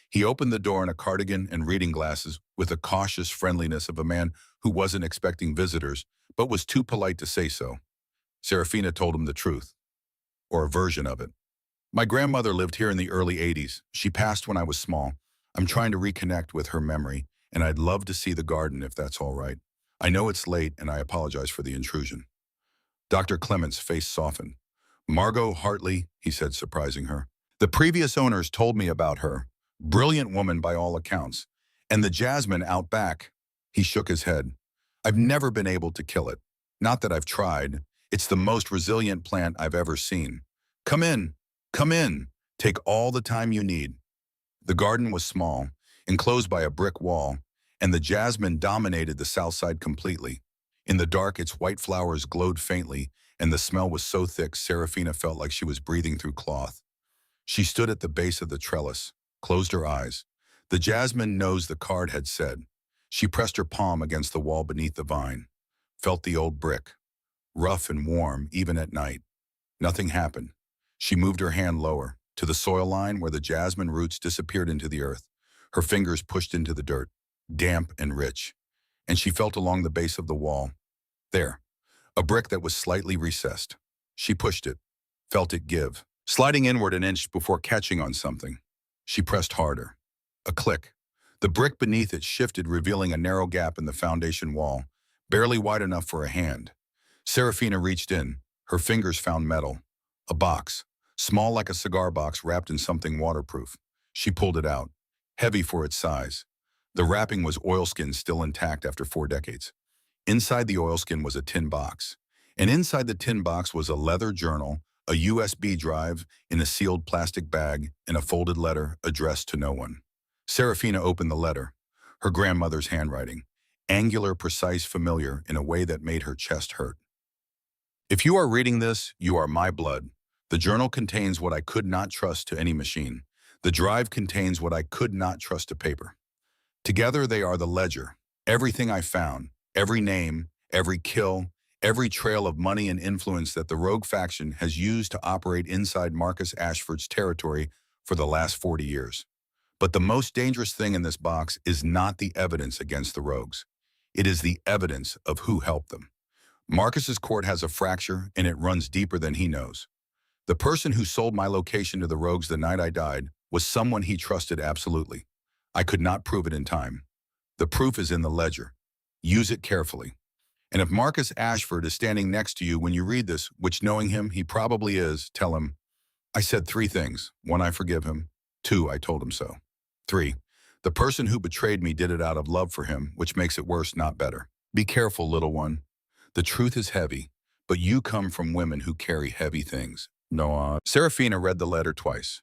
He opened the door in a cardigan and reading glasses with the cautious friendliness of a man who wasn't expecting visitors, but was too polite to say so. Serafina told him the truth, or a version of it. My grandmother lived here in the early 80s. She passed when I was small. I'm trying to reconnect with her memory, and I'd love to see the garden if that's all right. I know it's late, and I apologize for the intrusion. Dr. Clement's face softened. Margot Hartley, he said, surprising her. The previous owners told me about her. Brilliant woman by all accounts. And the jasmine out back. He shook his head. I've never been able to kill it. Not that I've tried. It's the most resilient plant I've ever seen. Come in. Come in. Take all the time you need. The garden was small, enclosed by a brick wall, and the jasmine dominated the south side completely. In the dark, its white flowers glowed faintly, and the smell was so thick Serafina felt like she was breathing through cloth. She stood at the base of the trellis, closed her eyes. The jasmine knows the card had said. She pressed her palm against the wall beneath the vine, felt the old brick, rough and warm even at night. Nothing happened. She moved her hand lower, to the soil line where the jasmine roots disappeared into the earth. Her fingers pushed into the dirt, damp and rich, and she felt along the base of the wall. There, a brick that was slightly recessed. She pushed it, felt it give, sliding inward an inch before catching on something. She pressed harder. A click. The brick beneath it shifted, revealing a narrow gap in the foundation wall, barely wide enough for a hand. Serafina reached in. Her fingers found metal. A box, small like a cigar box wrapped in something waterproof. She pulled it out, heavy for its size. The wrapping was oilskin still intact after 4 decades. Inside the oilskin was a tin box. And inside the tin box was a leather journal, a USB drive in a sealed plastic bag, and a folded letter addressed to no one. Serafina opened the letter. her grandmother's handwriting, angular, precise, familiar in a way that made her chest hurt. If you are reading this, you are my blood. The journal contains what I could not trust to any machine. The drive contains what I could not trust to paper. Together they are the ledger. Everything I found, every name, every kill, every trail of money and influence that the rogue faction has used to operate inside Marcus Ashford's territory for the last 40 years. But the most dangerous thing in this box is not the evidence against the rogues. It is the evidence of who helped them. Marcus's court has a fracture, and it runs deeper than he knows. The person who sold my location to the rogues the night I died was someone he trusted absolutely. I could not prove it in time. The proof is in the ledger. Use it carefully. And if Marcus Ashford is standing next to you when you read this, which knowing him, he probably is, tell him, I said 3 things. 1, I forgive him. 2, I told him so. 3, the person who betrayed me did it out of love for him, which makes it worse, not better. Be careful, little one. The truth is heavy, but you come from women who carry heavy things. No, Serafina read the letter twice.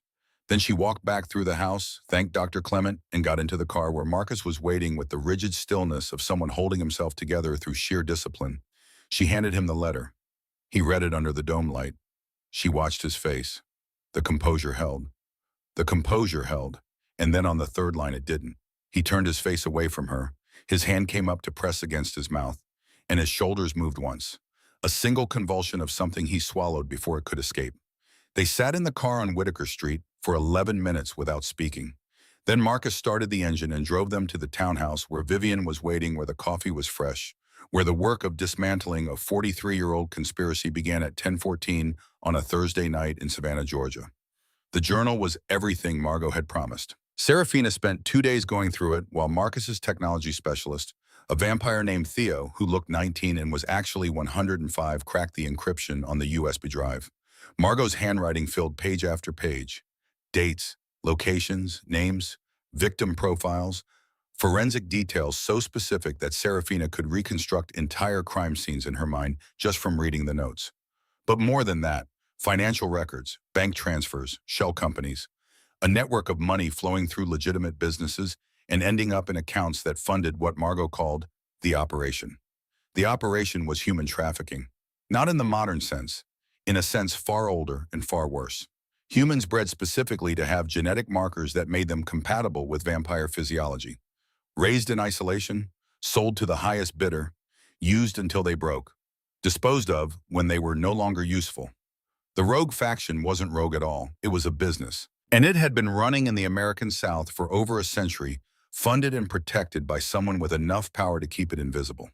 Then she walked back through the house, thanked Dr. Clement, and got into the car where Marcus was waiting with the rigid stillness of someone holding himself together through sheer discipline. She handed him the letter. He read it under the dome light. She watched his face. The composure held. The composure held. And then on the 3rd line it didn't. He turned his face away from her. His hand came up to press against his mouth, and his shoulders moved once. A single convulsion of something he swallowed before it could escape. They sat in the car on Whitaker Street for 11 minutes without speaking. Then Marcus started the engine and drove them to the townhouse where Vivian was waiting, where the coffee was fresh, where the work of dismantling a 43-year-old conspiracy began at 10:14 on a Thursday night in Savannah, Georgia. The journal was everything Margot had promised. Serafina spent 2 days going through it while Marcus's technology specialist, a vampire named Theo, who looked 19 and was actually 105, cracked the encryption on the USB drive. Margot's handwriting filled page after page. Dates, locations, names, victim profiles, forensic details so specific that Serafina could reconstruct entire crime scenes in her mind just from reading the notes. But more than that, financial records, bank transfers, shell companies, a network of money flowing through legitimate businesses and ending up in accounts that funded what Margot called the operation. The operation was human trafficking, not in the modern sense, in a sense far older and far worse. Humans bred specifically to have genetic markers that made them compatible with vampire physiology. Raised in isolation, sold to the highest bidder, used until they broke, disposed of when they were no longer useful. The rogue faction wasn't rogue at all, it was a business. And it had been running in the American South for over a century, funded and protected by someone with enough power to keep it invisible.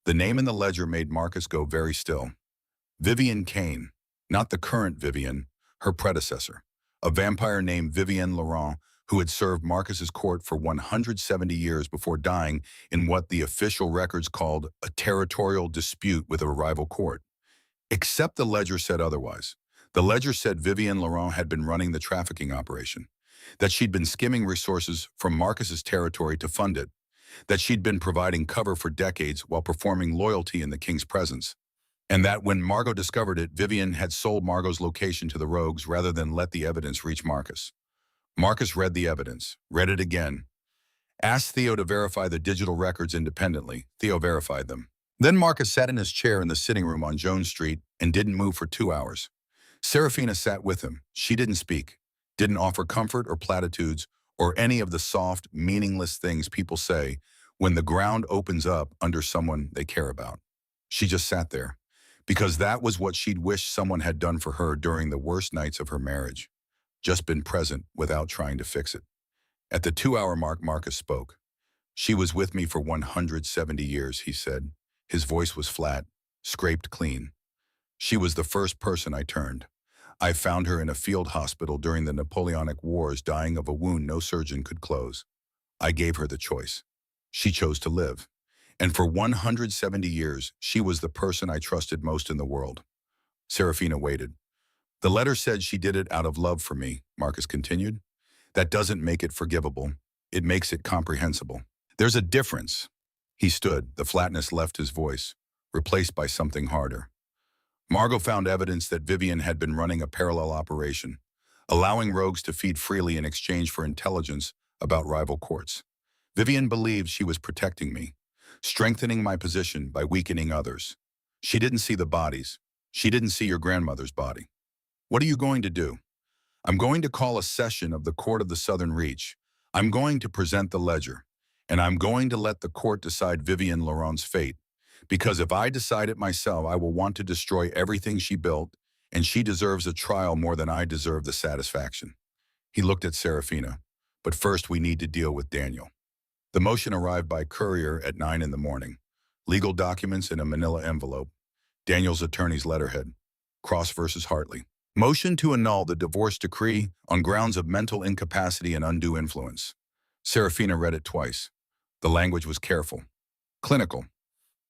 The name in the ledger made Marcus go very still. Vivian Kane, not the current Vivian, her predecessor, a vampire named Vivienne Laurent, who had served Marcus's court for 170 years before dying in what the official records called a territorial dispute with a rival court. Except the ledger said otherwise. The ledger said Vivienne Laurent had been running the trafficking operation, that she'd been skimming resources from Marcus's territory to fund it, that she'd been providing cover for decades while performing loyalty in the king's presence, and that when Margot discovered it, Vivian had sold Margot's location to the rogues rather than let the evidence reach Marcus. Marcus read the evidence, read it again, asked Theo to verify the digital records independently. Theo verified them. Then Marcus sat in his chair in the sitting room on Jones Street and didn't move for 2 hours. Serafina sat with him. She didn't speak, didn't offer comfort or platitudes or any of the soft, meaningless things people say when the ground opens up under someone they care about. She just sat there, because that was what she'd wished someone had done for her during the worst nights of her marriage. Just been present without trying to fix it. At the 2-hour mark, Marcus spoke. She was with me for 170 years, he said. His voice was flat, scraped clean. She was the first person I turned. I found her in a field hospital during the Napoleonic Wars, dying of a wound no surgeon could close. I gave her the choice. She chose to live. And for 170 years, she was the person I trusted most in the world. Serafina waited. The letter said she did it out of love for me, Marcus continued. That doesn't make it forgivable. It makes it comprehensible. There's a difference. He stood. The flatness left his voice, replaced by something harder. Margot found evidence that Vivian had been running a parallel operation, allowing rogues to feed freely in exchange for intelligence about rival courts. Vivian believed she was protecting me, strengthening my position by weakening others. She didn't see the bodies. She didn't see your grandmother's body. What are you going to do? I'm going to call a session of the Court of the Southern Reach. I'm going to present the ledger, and I'm going to let the court decide Vivian Laurent's fate. Because if I decide it myself, I will want to destroy everything she built, and she deserves a trial more than I deserve the satisfaction. He looked at Serafina. But first we need to deal with Daniel. The motion arrived by courier at 9 in the morning. Legal documents in a manila envelope. Daniel's attorney's letterhead. Cross versus Hartley. Motion to annul the divorce decree on grounds of mental incapacity and undue influence. Serafina read it twice. The language was careful. Clinical.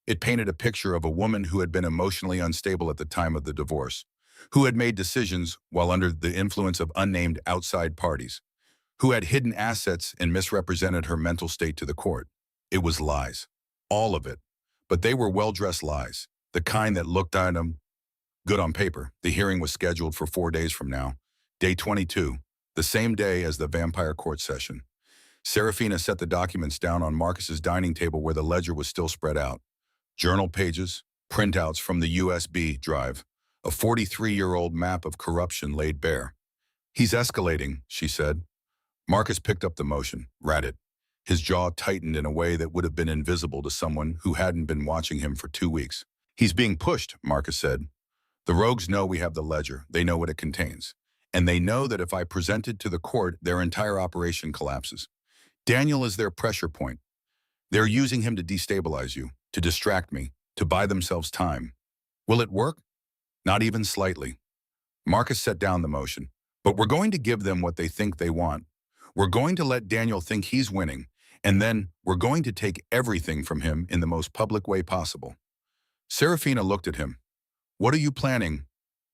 It painted a picture of a woman who had been emotionally unstable at the time of the divorce, who had made decisions while under the influence of unnamed outside parties, who had hidden assets and misrepresented her mental state to the court. It was lies. All of it. But they were well-dressed lies, the kind that looked at them good on paper. The hearing was scheduled for 4 days from now, day 22, the same day as the vampire court session. Serafina set the documents down on Marcus's dining table where the ledger was still spread out. Journal pages, printouts from the USB drive, a 43-year-old map of corruption laid bare. He's escalating, she said. Marcus picked up the motion, read it. His jaw tightened in a way that would have been invisible to someone who hadn't been watching him for 2 weeks. He's being pushed, Marcus said. The rogues know we have the ledger. They know what it contains. And they know that if I present it to the court, their entire operation collapses. Daniel is their pressure point. They're using him to destabilize you, to distract me, to buy themselves time. Will it work? Not even slightly. Marcus set down the motion. But we're going to give them what they think they want. We're going to let Daniel think he's winning, and then we're going to take everything from him in the most public way possible. Serafina looked at him. What are you planning?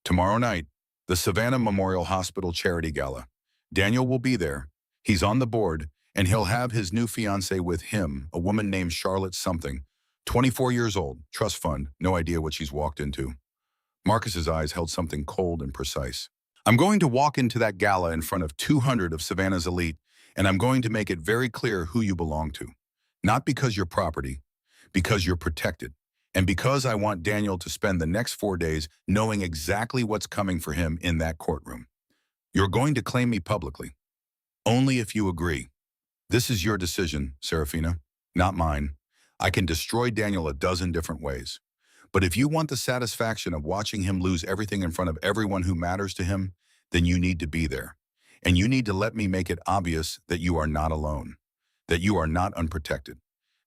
Tomorrow night, the Savannah Memorial Hospital Charity Gala. Daniel will be there. He's on the board, and he'll have his new fiancée with him, a woman named Charlotte something, 24 years old, trust fund, no idea what she's walked into. Marcus's eyes held something cold and precise. I'm going to walk into that gala in front of 200 of Savannah's elite, and I'm going to make it very clear who you belong to. Not because you're property, because you're protected. And because I want Daniel to spend the next 4 days knowing exactly what's coming for him in that courtroom. You're going to claim me publicly. Only if you agree. This is your decision, Serafina, not mine. I can destroy Daniel a dozen different ways. But if you want the satisfaction of watching him lose everything in front of everyone who matters to him, then you need to be there. And you need to let me make it obvious that you are not alone, that you are not unprotected,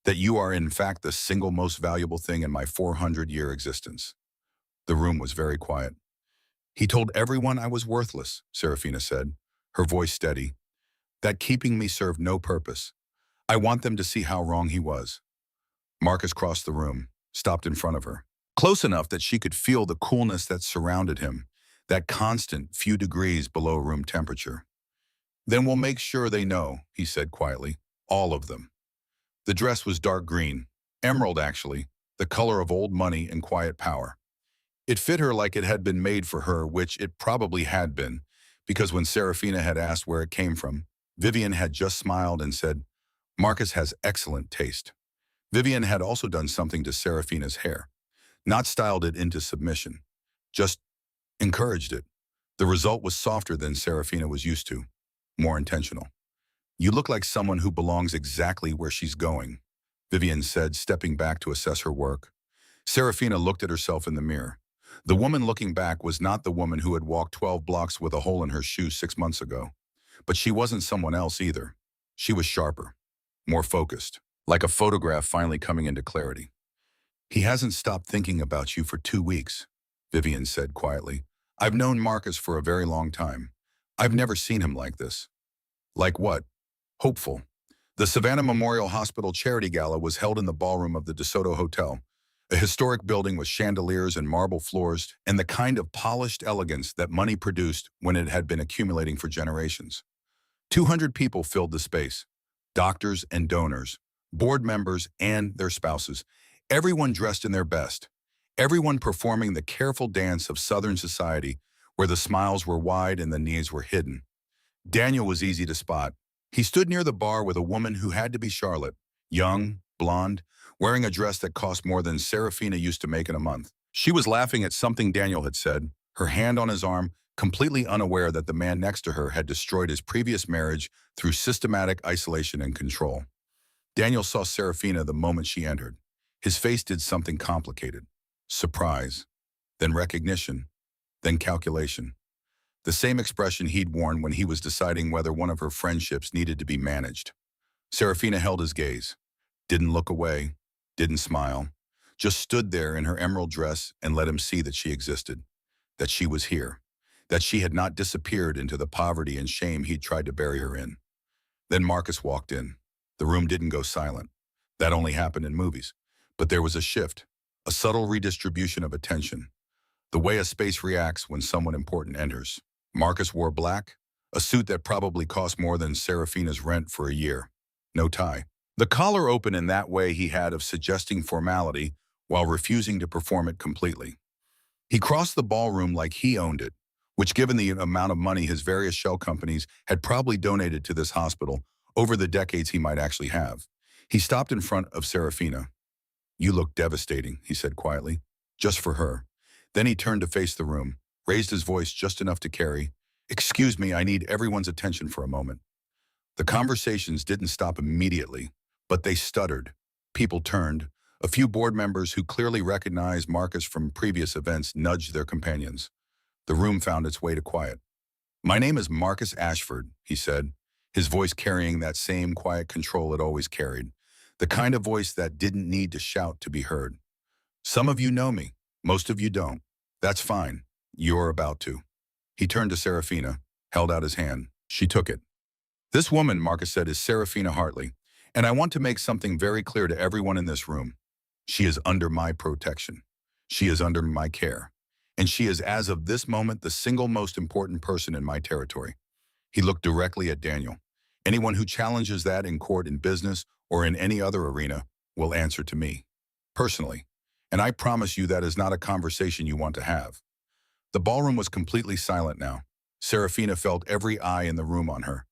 that you are in fact the single most valuable thing in my 400-year existence. The room was very quiet. He told everyone I was worthless, Serafina said, her voice steady, that keeping me served no purpose. I want them to see how wrong he was. Marcus crossed the room, stopped in front of her, close enough that she could feel the coolness that surrounded him, that constant few degrees below room temperature. Then we'll make sure they know, he said quietly, all of them. The dress was dark green, emerald actually, the color of old money and quiet power. It fit her like it had been made for her, which it probably had been, because when Serafina had asked where it came from, Vivian had just smiled and said, Marcus has excellent taste. Vivian had also done something to Serafina's hair, not styled it into submission, just encouraged it. The result was softer than Serafina was used to, more intentional. You look like someone who belongs exactly where she's going, Vivian said, stepping back to assess her work. Serafina looked at herself in the mirror. The woman looking back was not the woman who had walked 12 blocks with a hole in her shoe 6 months ago. But she wasn't someone else either. She was sharper, more focused, like a photograph finally coming into clarity. He hasn't stopped thinking about you for 2 weeks, Vivian said quietly. I've known Marcus for a very long time. I've never seen him like this. Like what? Hopeful. The Savannah Memorial Hospital Charity Gala was held in the ballroom of the DeSoto Hotel, a historic building with chandeliers and marble floors and the kind of polished elegance that money produced when it had been accumulating for generations. 200 people filled the space, doctors and donors, board members and their spouses, everyone dressed in their best, everyone performing the careful dance of Southern society where the smiles were wide and the knees were hidden. Daniel was easy to spot. He stood near the bar with a woman who had to be Charlotte, young, blonde, wearing a dress that cost more than Serafina used to make in a month. She was laughing at something Daniel had said, her hand on his arm, completely unaware that the man next to her had destroyed his previous marriage through systematic isolation and control. Daniel saw Serafina the moment she entered. His face did something complicated. Surprise, then recognition, then calculation. The same expression he'd worn when he was deciding whether one of her friendships needed to be managed. Serafina held his gaze, didn't look away, didn't smile, just stood there in her emerald dress and let him see that she existed, that she was here, that she had not disappeared into the poverty and shame he'd tried to bury her in. Then Marcus walked in. The room didn't go silent. That only happened in movies. But there was a shift, a subtle redistribution of attention, the way a space reacts when someone important enters. Marcus wore black, a suit that probably cost more than Serafina's rent for a year. No tie. The collar open in that way he had of suggesting formality while refusing to perform it completely. He crossed the ballroom like he owned it, which given the amount of money his various shell companies had probably donated to this hospital over the decades he might actually have. He stopped in front of Serafina. "You look devastating," he said quietly, "just for her." Then he turned to face the room, raised his voice just enough to carry, "Excuse me, I need everyone's attention for a moment." The conversations didn't stop immediately, but they stuttered. People turned. A few board members who clearly recognized Marcus from previous events nudged their companions. The room found its way to quiet. "My name is Marcus Ashford," he said, his voice carrying that same quiet control it always carried, the kind of voice that didn't need to shout to be heard. "Some of you know me, most of you don't. That's fine. You're about to." He turned to Serafina, held out his hand. She took it. "This woman," Marcus said, "is Serafina Hartley, and I want to make something very clear to everyone in this room. She is under my protection. She is under my care. And she is, as of this moment, the single most important person in my territory." He looked directly at Daniel. "Anyone who challenges that in court, in business, or in any other arena will answer to me, personally. And I promise you that is not a conversation you want to have." The ballroom was completely silent now. Serafina felt every eye in the room on her,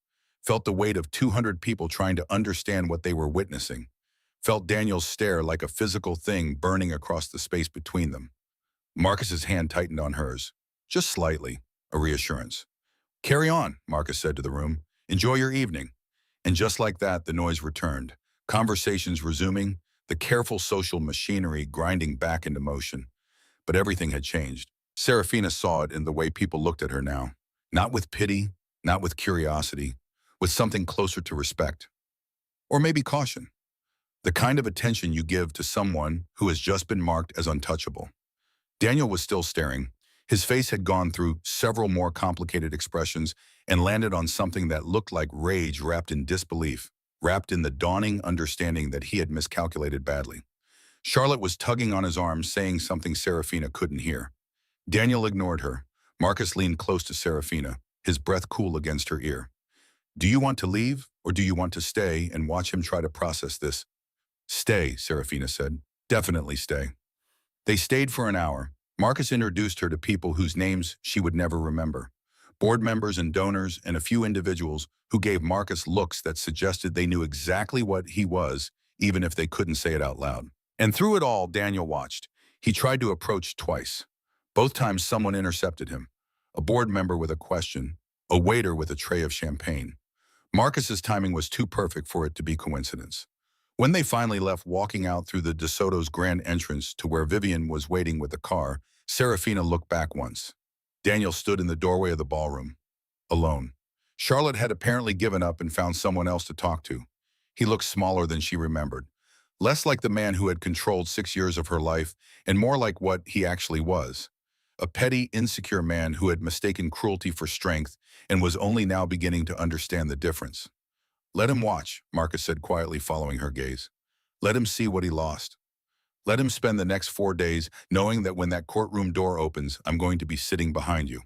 felt the weight of 200 people trying to understand what they were witnessing, felt Daniel's stare like a physical thing burning across the space between them. Marcus's hand tightened on hers, just slightly, a reassurance. "Carry on," Marcus said to the room. "Enjoy your evening." And just like that, the noise returned, conversations resuming, the careful social machinery grinding back into motion. But everything had changed. Serafina saw it in the way people looked at her now. Not with pity, not with curiosity, with something closer to respect. Or maybe caution. The kind of attention you give to someone who has just been marked as untouchable. Daniel was still staring. His face had gone through several more complicated expressions and landed on something that looked like rage wrapped in disbelief, wrapped in the dawning understanding that he had miscalculated badly. Charlotte was tugging on his arm, saying something Serafina couldn't hear. Daniel ignored her. Marcus leaned close to Serafina, his breath cool against her ear. "Do you want to leave, or do you want to stay and watch him try to process this?" "Stay," Serafina said. "Definitely stay." They stayed for an hour. Marcus introduced her to people whose names she would never remember. Board members and donors and a few individuals who gave Marcus looks that suggested they knew exactly what he was, even if they couldn't say it out loud. And through it all, Daniel watched. He tried to approach twice. Both times someone intercepted him. A board member with a question, a waiter with a tray of champagne. Marcus's timing was too perfect for it to be coincidence. When they finally left, walking out through the De Soto's grand entrance to where Vivian was waiting with the car, Serafina looked back once. Daniel stood in the doorway of the ballroom, alone. Charlotte had apparently given up and found someone else to talk to. He looked smaller than she remembered, less like the man who had controlled 6 years of her life and more like what he actually was. A petty, insecure man who had mistaken cruelty for strength and was only now beginning to understand the difference. "Let him watch," Marcus said quietly, following her gaze. "Let him see what he lost. Let him spend the next 4 days knowing that when that courtroom door opens, I'm going to be sitting behind you.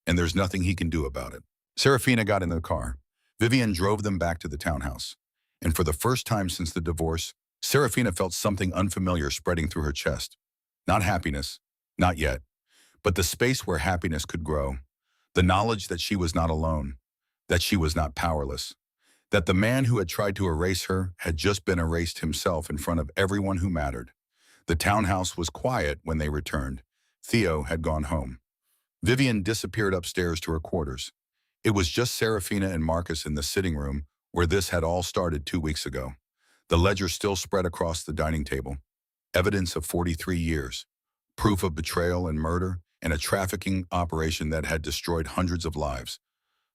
And there's nothing he can do about it." Serafina got in the car. Vivian drove them back to the townhouse. And for the first time since the divorce, Serafina felt something unfamiliar spreading through her chest. Not happiness, not yet, but the space where happiness could grow. The knowledge that she was not alone, that she was not powerless, That the man who had tried to erase her had just been erased himself in front of everyone who mattered. The townhouse was quiet when they returned. Theo had gone home. Vivian disappeared upstairs to her quarters. It was just Serafina and Marcus in the sitting room where this had all started 2 weeks ago. The ledger still spread across the dining table. Evidence of 43 years. Proof of betrayal and murder, and a trafficking operation that had destroyed hundreds of lives.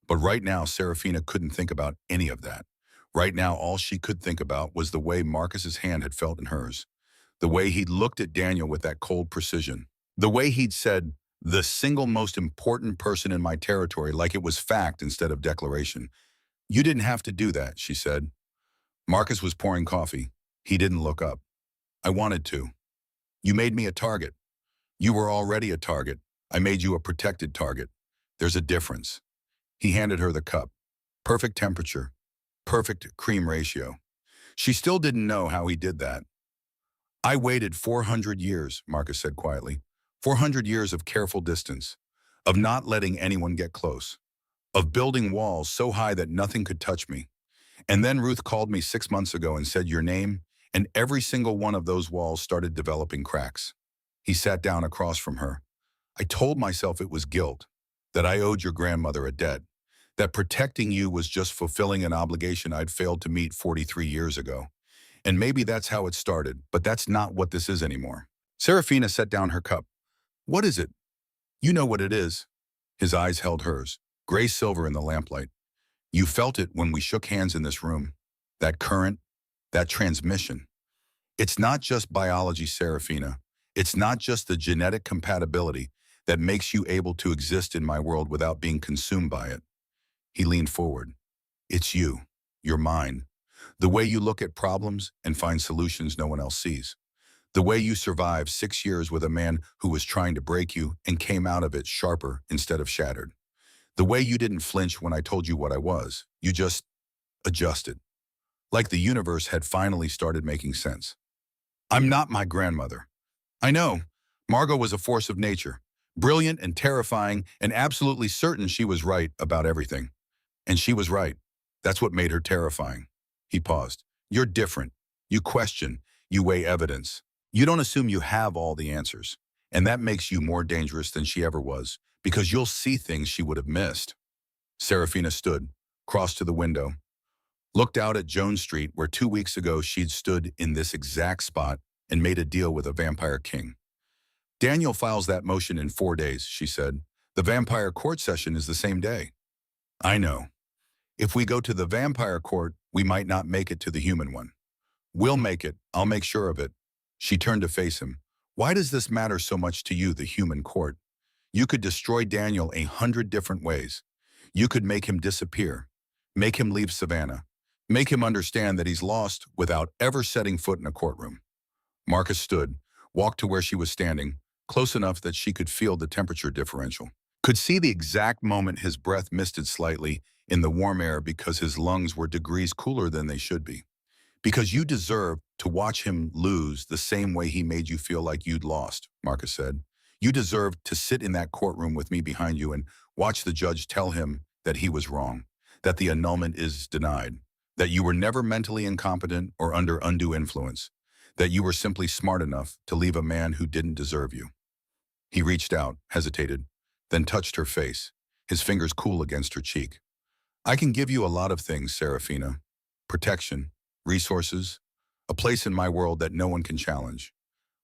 But right now, Serafina couldn't think about any of that. Right now, all she could think about was the way Marcus's hand had felt in hers. The way he'd looked at Daniel with that cold precision. The way he'd said, "the single most important person in my territory," like it was fact instead of declaration. "You didn't have to do that," she said. Marcus was pouring coffee. He didn't look up. "I wanted to. You made me a target. You were already a target. I made you a protected target. There's a difference." He handed her the cup. Perfect temperature. Perfect cream ratio. She still didn't know how he did that. "I waited 400 years, Marcus said quietly. 400 years of careful distance. Of not letting anyone get close. Of building walls so high that nothing could touch me. And then Ruth called me 6 months ago and said your name, and every single one of those walls started developing cracks." He sat down across from her. "I told myself it was guilt, that I owed your grandmother a debt, that protecting you was just fulfilling an obligation I'd failed to meet 43 years ago. And maybe that's how it started, but that's not what this is anymore." Serafina set down her cup. "What is it?" "You know what it is." His eyes held hers, gray silver in the lamplight. "You felt it when we shook hands in this room. That current, that transmission. It's not just biology, Serafina. It's not just the genetic compatibility that makes you able to exist in my world without being consumed by it." He leaned forward. "It's you, your mind. The way you look at problems and find solutions no one else sees. The way you survived 6 years with a man who was trying to break you and came out of it sharper instead of shattered. The way you didn't flinch when I told you what I was. You just adjusted. Like the universe had finally started making sense. I'm not my grandmother. I know. Margot was a force of nature. Brilliant and terrifying and absolutely certain she was right about everything. And she was right. That's what made her terrifying." He paused. "You're different. You question. You weigh evidence. You don't assume you have all the answers. And that makes you more dangerous than she ever was, because you'll see things she would have missed." Serafina stood, crossed to the window, looked out at Jones Street where 2 weeks ago she'd stood in this exact spot and made a deal with a vampire king. "Daniel files that motion in 4 days, she said. "The vampire court session is the same day." "I know. If we go to the vampire court, we might not make it to the human one." "We'll make it. I'll make sure of it." She turned to face him. "Why does this matter so much to you, the human court? You could destroy Daniel 100 different ways. You could make him disappear. Make him leave Savannah. Make him understand that he's lost without ever setting foot in a courtroom." Marcus stood, walked to where she was standing, close enough that she could feel the temperature differential. Could see the exact moment his breath misted slightly in the warm air because his lungs were degrees cooler than they should be. "Because you deserve to watch him lose the same way he made you feel like you'd lost," Marcus said. "You deserve to sit in that courtroom with me behind you and watch the judge tell him that he was wrong, that the annulment is denied, that you were never mentally incompetent or under undue influence, that you were simply smart enough to leave a man who didn't deserve you." He reached out, hesitated, then touched her face, his fingers cool against her cheek. "I can give you a lot of things, Serafina. Protection, resources, a place in my world that no one can challenge.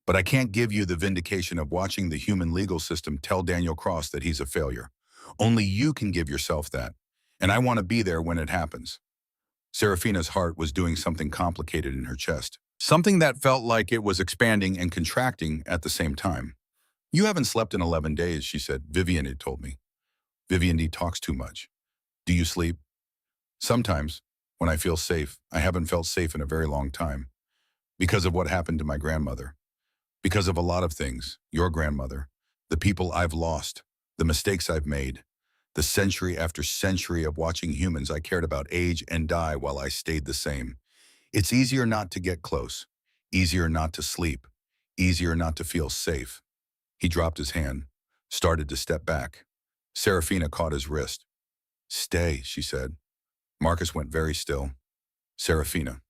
But I can't give you the vindication of watching the human legal system tell Daniel Cross that he's a failure. Only you can give yourself that, and I want to be there when it happens." Serafina's heart was doing something complicated in her chest, something that felt like it was expanding and contracting at the same time. "You haven't slept in 11 days, she said. "Vivian had told me." "Vivian talks too much." "Do you sleep?" "Sometimes, when I feel safe. I haven't felt safe in a very long time. Because of what happened to my grandmother. Because of a lot of things. Your grandmother. The people I've lost. The mistakes I've made. The century after century of watching humans I cared about age and die while I stayed the same. It's easier not to get close. Easier not to sleep. Easier not to feel safe." He dropped his hand, started to step back. Serafina caught his wrist. "Stay," she said. Marcus went very still. Serafina,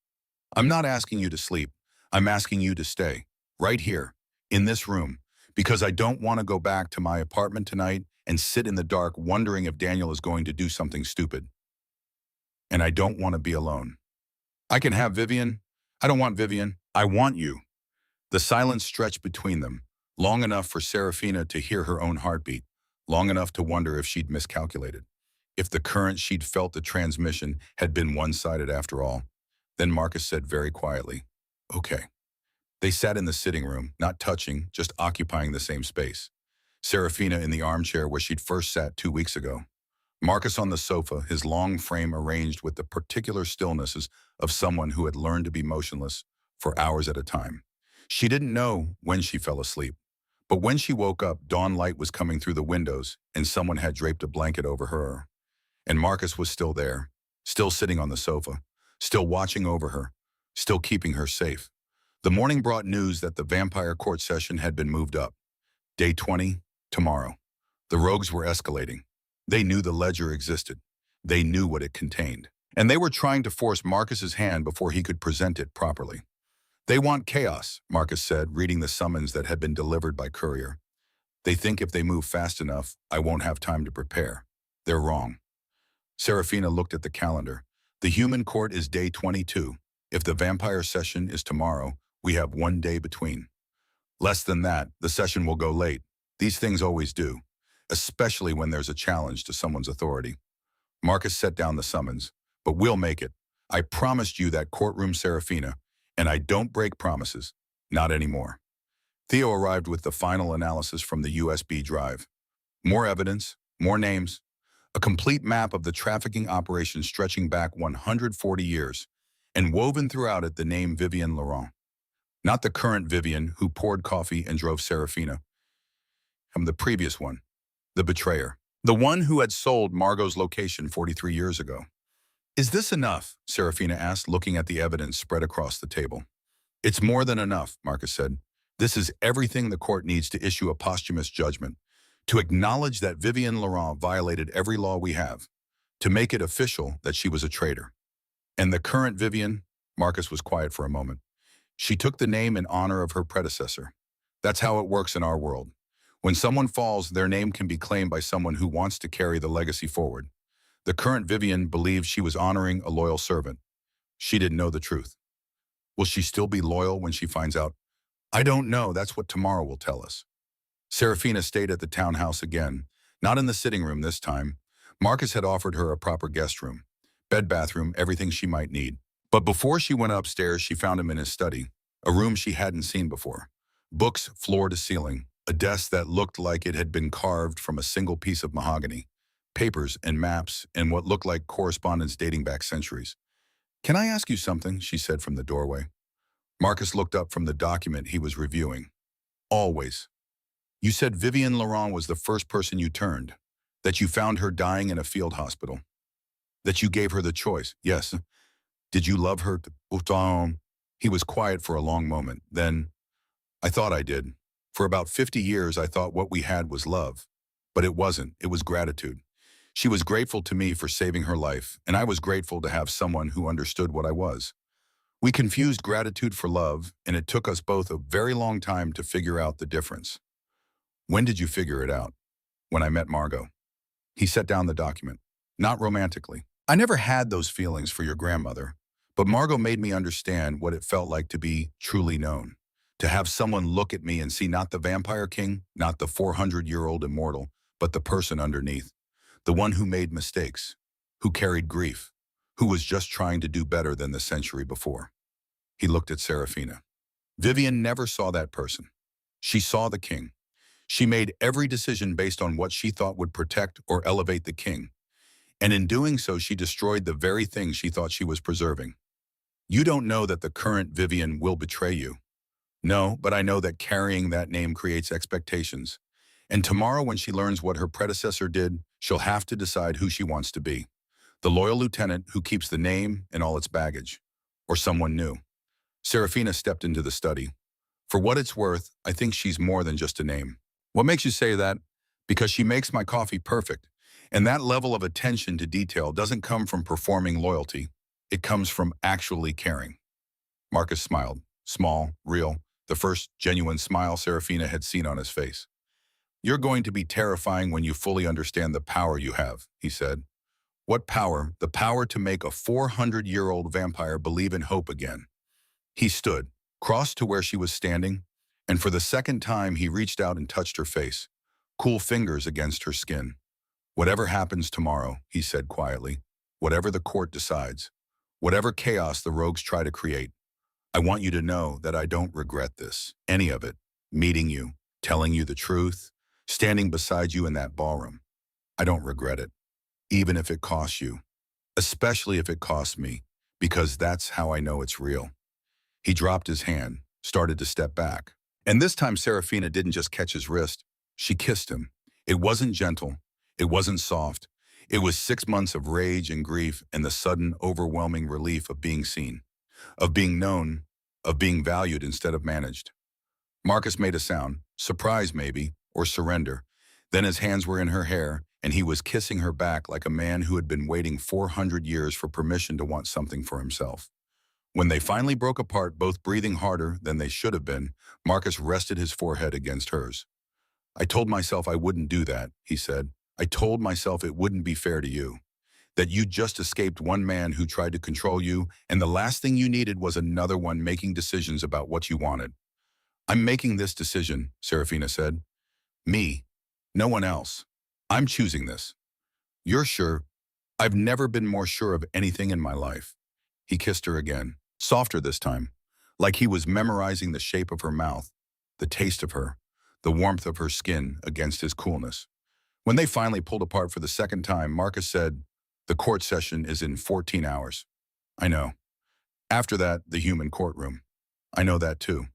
I'm not asking you to sleep. I'm asking you to stay. Right here, in this room. Because I don't want to go back to my apartment tonight and sit in the dark wondering if Daniel is going to do something stupid. And I don't want to be alone. I can have Vivian. I don't want Vivian. I want you. The silence stretched between them, long enough for Serafina to hear her own heartbeat, long enough to wonder if she'd miscalculated, if the current she'd felt the transmission had been one-sided after all. Then Marcus said very quietly, "Okay." They sat in the sitting room, not touching, just occupying the same space. Serafina in the armchair where she'd first sat 2 weeks ago. Marcus on the sofa, his long frame arranged with the particular stillnesses of someone who had learned to be motionless for hours at a time. She didn't know when she fell asleep, but when she woke up, dawn light was coming through the windows and someone had draped a blanket over her. And Marcus was still there, still sitting on the sofa, still watching over her, still keeping her safe. The morning brought news that the vampire court session had been moved up. Day 20, tomorrow. The rogues were escalating. They knew the ledger existed. They knew what it contained. And they were trying to force Marcus's hand before he could present it properly. They want chaos, Marcus said, reading the summons that had been delivered by courier. They think if they move fast enough, I won't have time to prepare. They're wrong. Serafina looked at the calendar. The human court is day 22. If the vampire session is tomorrow, we have 1 day between. Less than that, the session will go late. These things always do, especially when there's a challenge to someone's authority. Marcus set down the summons. But we'll make it. I promised you that courtroom, Serafina, and I don't break promises. Not anymore. Theo arrived with the final analysis from the USB drive. More evidence, more names, a complete map of the trafficking operation stretching back 140 years, and woven throughout it the name Vivian Laurent. Not the current Vivian who poured coffee and drove Serafina. The previous one, the betrayer. The one who had sold Margot's location 43 years ago. Is this enough? Serafina asked, looking at the evidence spread across the table. It's more than enough, Marcus said. This is everything the court needs to issue a posthumous judgment, to acknowledge that Vivian Laurent violated every law we have, to make it official that she was a traitor. And the current Vivian, Marcus was quiet for a moment. She took the name in honor of her predecessor. That's how it works in our world. When someone falls, their name can be claimed by someone who wants to carry the legacy forward. The current Vivian believed she was honoring a loyal servant. She didn't know the truth. Will she still be loyal when she finds out? I don't know. That's what tomorrow will tell us. Serafina stayed at the townhouse again, not in the sitting room this time. Marcus had offered her a proper guest room, bed, bathroom, everything she might need. But before she went upstairs, she found him in his study, a room she hadn't seen before. Books floor to ceiling, a desk that looked like it had been carved from a single piece of mahogany, papers and maps and what looked like correspondence dating back centuries. Can I ask you something? She said from the doorway. Marcus looked up from the document he was reviewing. Always. You said Vivian Laurent was the first person you turned, that you found her dying in a field hospital, that you gave her the choice. Yes. Did you love her? He was quiet for a long moment. Then, I thought I did. For about 50 years, I thought what we had was love. But it wasn't. It was gratitude. She was grateful to me for saving her life, and I was grateful to have someone who understood what I was. We confused gratitude for love, and it took us both a very long time to figure out the difference. When did you figure it out? When I met Margot. He set down the document. Not romantically. I never had those feelings for your grandmother, but Margot made me understand what it felt like to be truly known. To have someone look at me and see not the vampire king, not the 400-year-old immortal, but the person underneath. The one who made mistakes, who carried grief, who was just trying to do better than the century before. He looked at Serafina. Vivian never saw that person. She saw the king. She made every decision based on what she thought would protect or elevate the king. And in doing so, she destroyed the very thing she thought she was preserving. You don't know that the current Vivian will betray you. No, but I know that carrying that name creates expectations. And tomorrow when she learns what her predecessor did, she'll have to decide who she wants to be. The loyal lieutenant who keeps the name and all its baggage. Or someone new. Serafina stepped into the study. For what it's worth, I think she's more than just a name. What makes you say that? Because she makes my coffee perfect. And that level of attention to detail doesn't come from performing loyalty. It comes from actually caring. Marcus smiled, small, real, the first genuine smile Serafina had seen on his face. "You're going to be terrifying when you fully understand the power you have," he said. "What power? The power to make a 400-year-old vampire believe in hope again." He stood, crossed to where she was standing, and for the second time he reached out and touched her face, cool fingers against her skin. "Whatever happens tomorrow," he said quietly, "whatever the court decides, whatever chaos the rogues try to create, I want you to know that I don't regret this, any of it, meeting you, telling you the truth, standing beside you in that ballroom. I don't regret it, even if it costs you, especially if it costs me, because that's how I know it's real." He dropped his hand, started to step back. And this time Serafina didn't just catch his wrist, she kissed him. It wasn't gentle, it wasn't soft. It was 6 months of rage and grief and the sudden, overwhelming relief of being seen, of being known, of being valued instead of managed. Marcus made a sound, surprise maybe, or surrender. Then his hands were in her hair, and he was kissing her back like a man who had been waiting 400 years for permission to want something for himself. When they finally broke apart, both breathing harder than they should have been, Marcus rested his forehead against hers. "I told myself I wouldn't do that," he said. "I told myself it wouldn't be fair to you. That you just escaped one man who tried to control you, and the last thing you needed was another one making decisions about what you wanted." "I'm making this decision," Serafina said. "Me. No one else. I'm choosing this." "You're sure?" "I've never been more sure of anything in my life." He kissed her again, softer this time, like he was memorizing the shape of her mouth, the taste of her, the warmth of her skin against his coolness. When they finally pulled apart for the second time, Marcus said, "The court session is in 14 hours. "I know. After that, the human courtroom." "I know that too.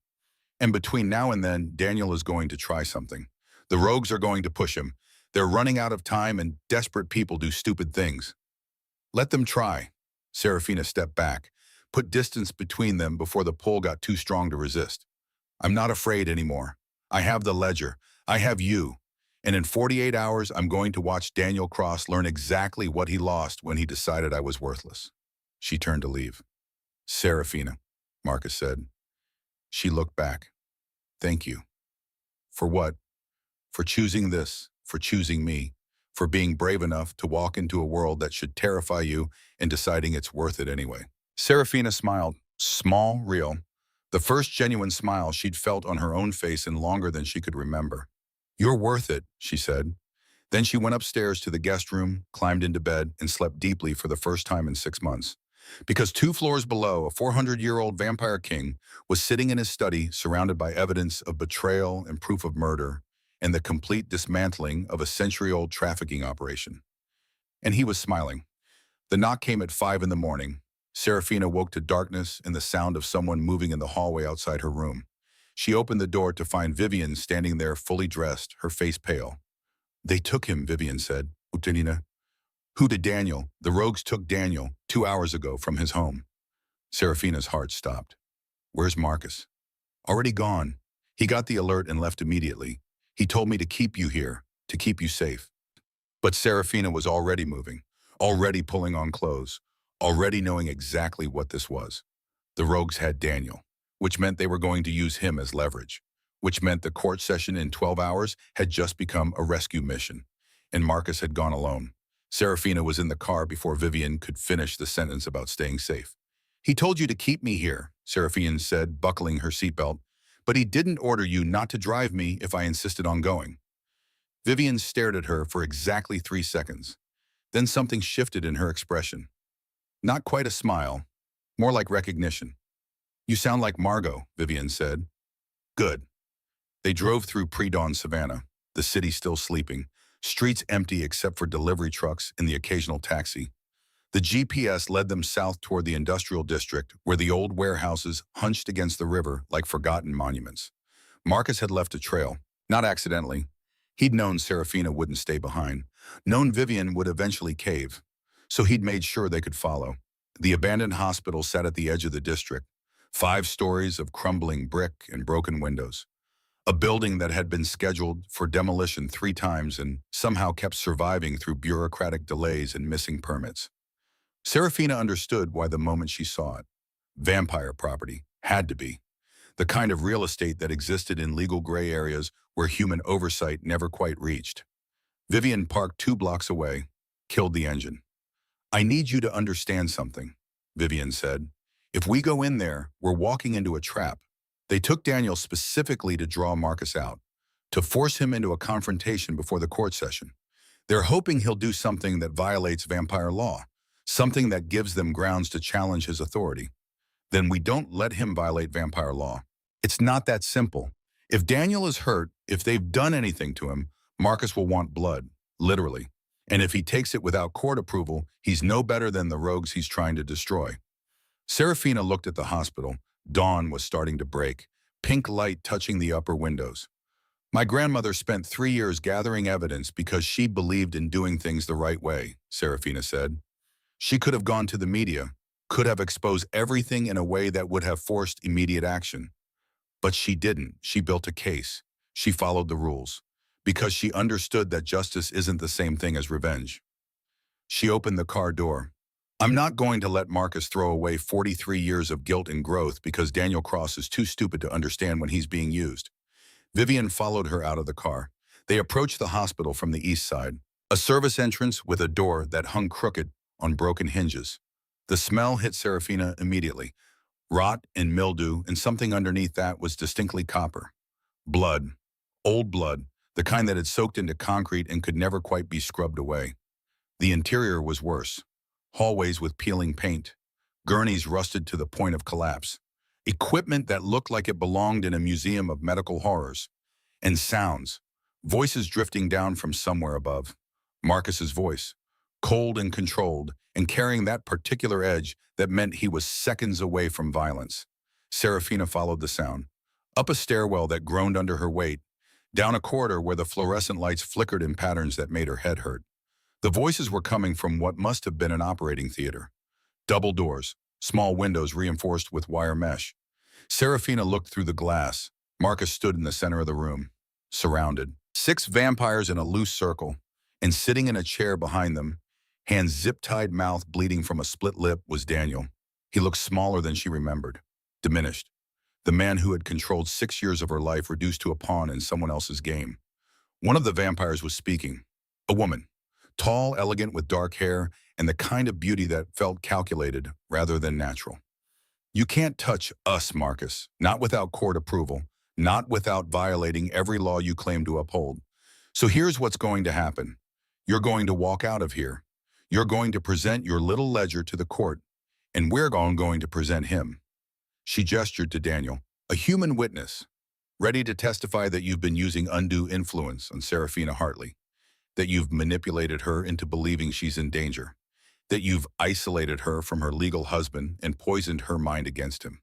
And between now and then, Daniel is going to try something. The rogues are going to push him. They're running out of time and desperate people do stupid things. Let them try." Serafina stepped back, put distance between them before the pull got too strong to resist. "I'm not afraid anymore. I have the ledger. I have you. And in 48 hours, I'm going to watch Daniel Cross learn exactly what he lost when he decided I was worthless." She turned to leave. "Serafina," Marcus said. She looked back. "Thank you." "For what?" "For choosing this, for choosing me, for being brave enough to walk into a world that should terrify you and deciding it's worth it anyway." Serafina smiled, small, real, the first genuine smile she'd felt on her own face in longer than she could remember. "You're worth it," she said. Then she went upstairs to the guest room, climbed into bed, and slept deeply for the first time in 6 months. Because 2 floors below, a 400-year-old vampire king was sitting in his study surrounded by evidence of betrayal and proof of murder and the complete dismantling of a century-old trafficking operation. And he was smiling. The knock came at 5 in the morning. Serafina woke to darkness and the sound of someone moving in the hallway outside her room. She opened the door to find Vivian standing there fully dressed, her face pale. "They took him," Vivian said. "Utenina." "Who did Daniel? The rogues took Daniel 2 hours ago from his home." Serafina's heart stopped. "Where's Marcus?" "Already gone. He got the alert and left immediately. He told me to keep you here, to keep you safe." But Serafina was already moving, already pulling on clothes, already knowing exactly what this was. The rogues had Daniel, which meant they were going to use him as leverage, which meant the court session in 12 hours had just become a rescue mission, and Marcus had gone alone. Serafina was in the car before Vivian could finish the sentence about staying safe. "He told you to keep me here," Serafina said, buckling her seatbelt, "but he didn't order you not to drive me if I insisted on going." Vivian stared at her for exactly 3 seconds. Then something shifted in her expression. Not quite a smile, more like recognition. "You sound like Margot," Vivian said. "Good." They drove through pre-dawn Savannah, the city still sleeping, streets empty except for delivery trucks and the occasional taxi. The GPS led them south toward the industrial district, where the old warehouses hunched against the river like forgotten monuments. Marcus had left a trail, not accidentally. He'd known Serafina wouldn't stay behind, known Vivian would eventually cave, so he'd made sure they could follow. The abandoned hospital sat at the edge of the district, 5 stories of crumbling brick and broken windows. A building that had been scheduled for demolition 3 times and somehow kept surviving through bureaucratic delays and missing permits. Serafina understood why the moment she saw it. Vampire property. Had to be. The kind of real estate that existed in legal gray areas where human oversight never quite reached. Vivian parked 2 blocks away, killed the engine. I need you to understand something, Vivian said. If we go in there, we're walking into a trap. They took Daniel specifically to draw Marcus out, to force him into a confrontation before the court session. They're hoping he'll do something that violates vampire law, something that gives them grounds to challenge his authority. Then we don't let him violate vampire law. It's not that simple. If Daniel is hurt, if they've done anything to him, Marcus will want blood, literally. And if he takes it without court approval, he's no better than the rogues he's trying to destroy. Serafina looked at the hospital. Dawn was starting to break, pink light touching the upper windows. My grandmother spent 3 years gathering evidence because she believed in doing things the right way, Serafina said. She could have gone to the media, could have exposed everything in a way that would have forced immediate action. But she didn't. She built a case. She followed the rules. Because she understood that justice isn't the same thing as revenge. She opened the car door. I'm not going to let Marcus throw away 43 years of guilt and growth because Daniel Cross is too stupid to understand when he's being used. Vivian followed her out of the car. They approached the hospital from the east side, a service entrance with a door that hung crooked on broken hinges. The smell hit Serafina immediately. Rot and mildew, and something underneath that was distinctly copper. Blood. Old blood, the kind that had soaked into concrete and could never quite be scrubbed away. The interior was worse. Hallways with peeling paint. Gurneys rusted to the point of collapse. Equipment that looked like it belonged in a museum of medical horrors. And sounds. Voices drifting down from somewhere above. Marcus's voice. Cold and controlled, and carrying that particular edge that meant he was seconds away from violence. Serafina followed the sound. Up a stairwell that groaned under her weight. Down a corridor where the fluorescent lights flickered in patterns that made her head hurt. The voices were coming from what must have been an operating theater. Double doors, small windows reinforced with wire mesh. Serafina looked through the glass. Marcus stood in the center of the room, surrounded. 6 vampires in a loose circle, and sitting in a chair behind them, hands zip-tied, mouth bleeding from a split lip, was Daniel. He looked smaller than she remembered, diminished. The man who had controlled 6 years of her life reduced to a pawn in someone else's game. One of the vampires was speaking. A woman. Tall, elegant, with dark hair, and the kind of beauty that felt calculated rather than natural. You can't touch us, Marcus, not without court approval, not without violating every law you claim to uphold. So here's what's going to happen. You're going to walk out of here. You're going to present your little ledger to the court, and we're going to present him. She gestured to Daniel, a human witness, ready to testify that you've been using undue influence on Serafina Hartley, that you've manipulated her into believing she's in danger, that you've isolated her from her legal husband and poisoned her mind against him.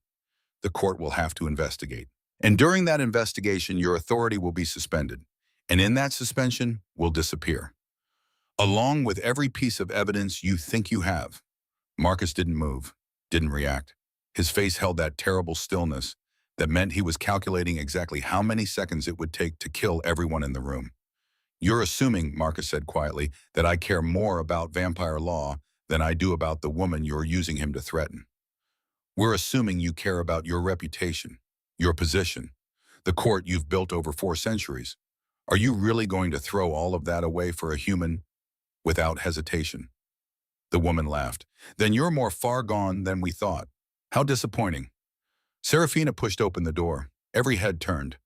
The court will have to investigate. And during that investigation, your authority will be suspended, and in that suspension will disappear. Along with every piece of evidence you think you have. Marcus didn't move, didn't react. His face held that terrible stillness that meant he was calculating exactly how many seconds it would take to kill everyone in the room. You're assuming, Marcus said quietly, that I care more about vampire law than I do about the woman you're using him to threaten. We're assuming you care about your reputation, your position, the court you've built over 4 centuries. Are you really going to throw all of that away for a human without hesitation? The woman laughed. Then you're more far gone than we thought. How disappointing. Serafina pushed open the door. Every head turned.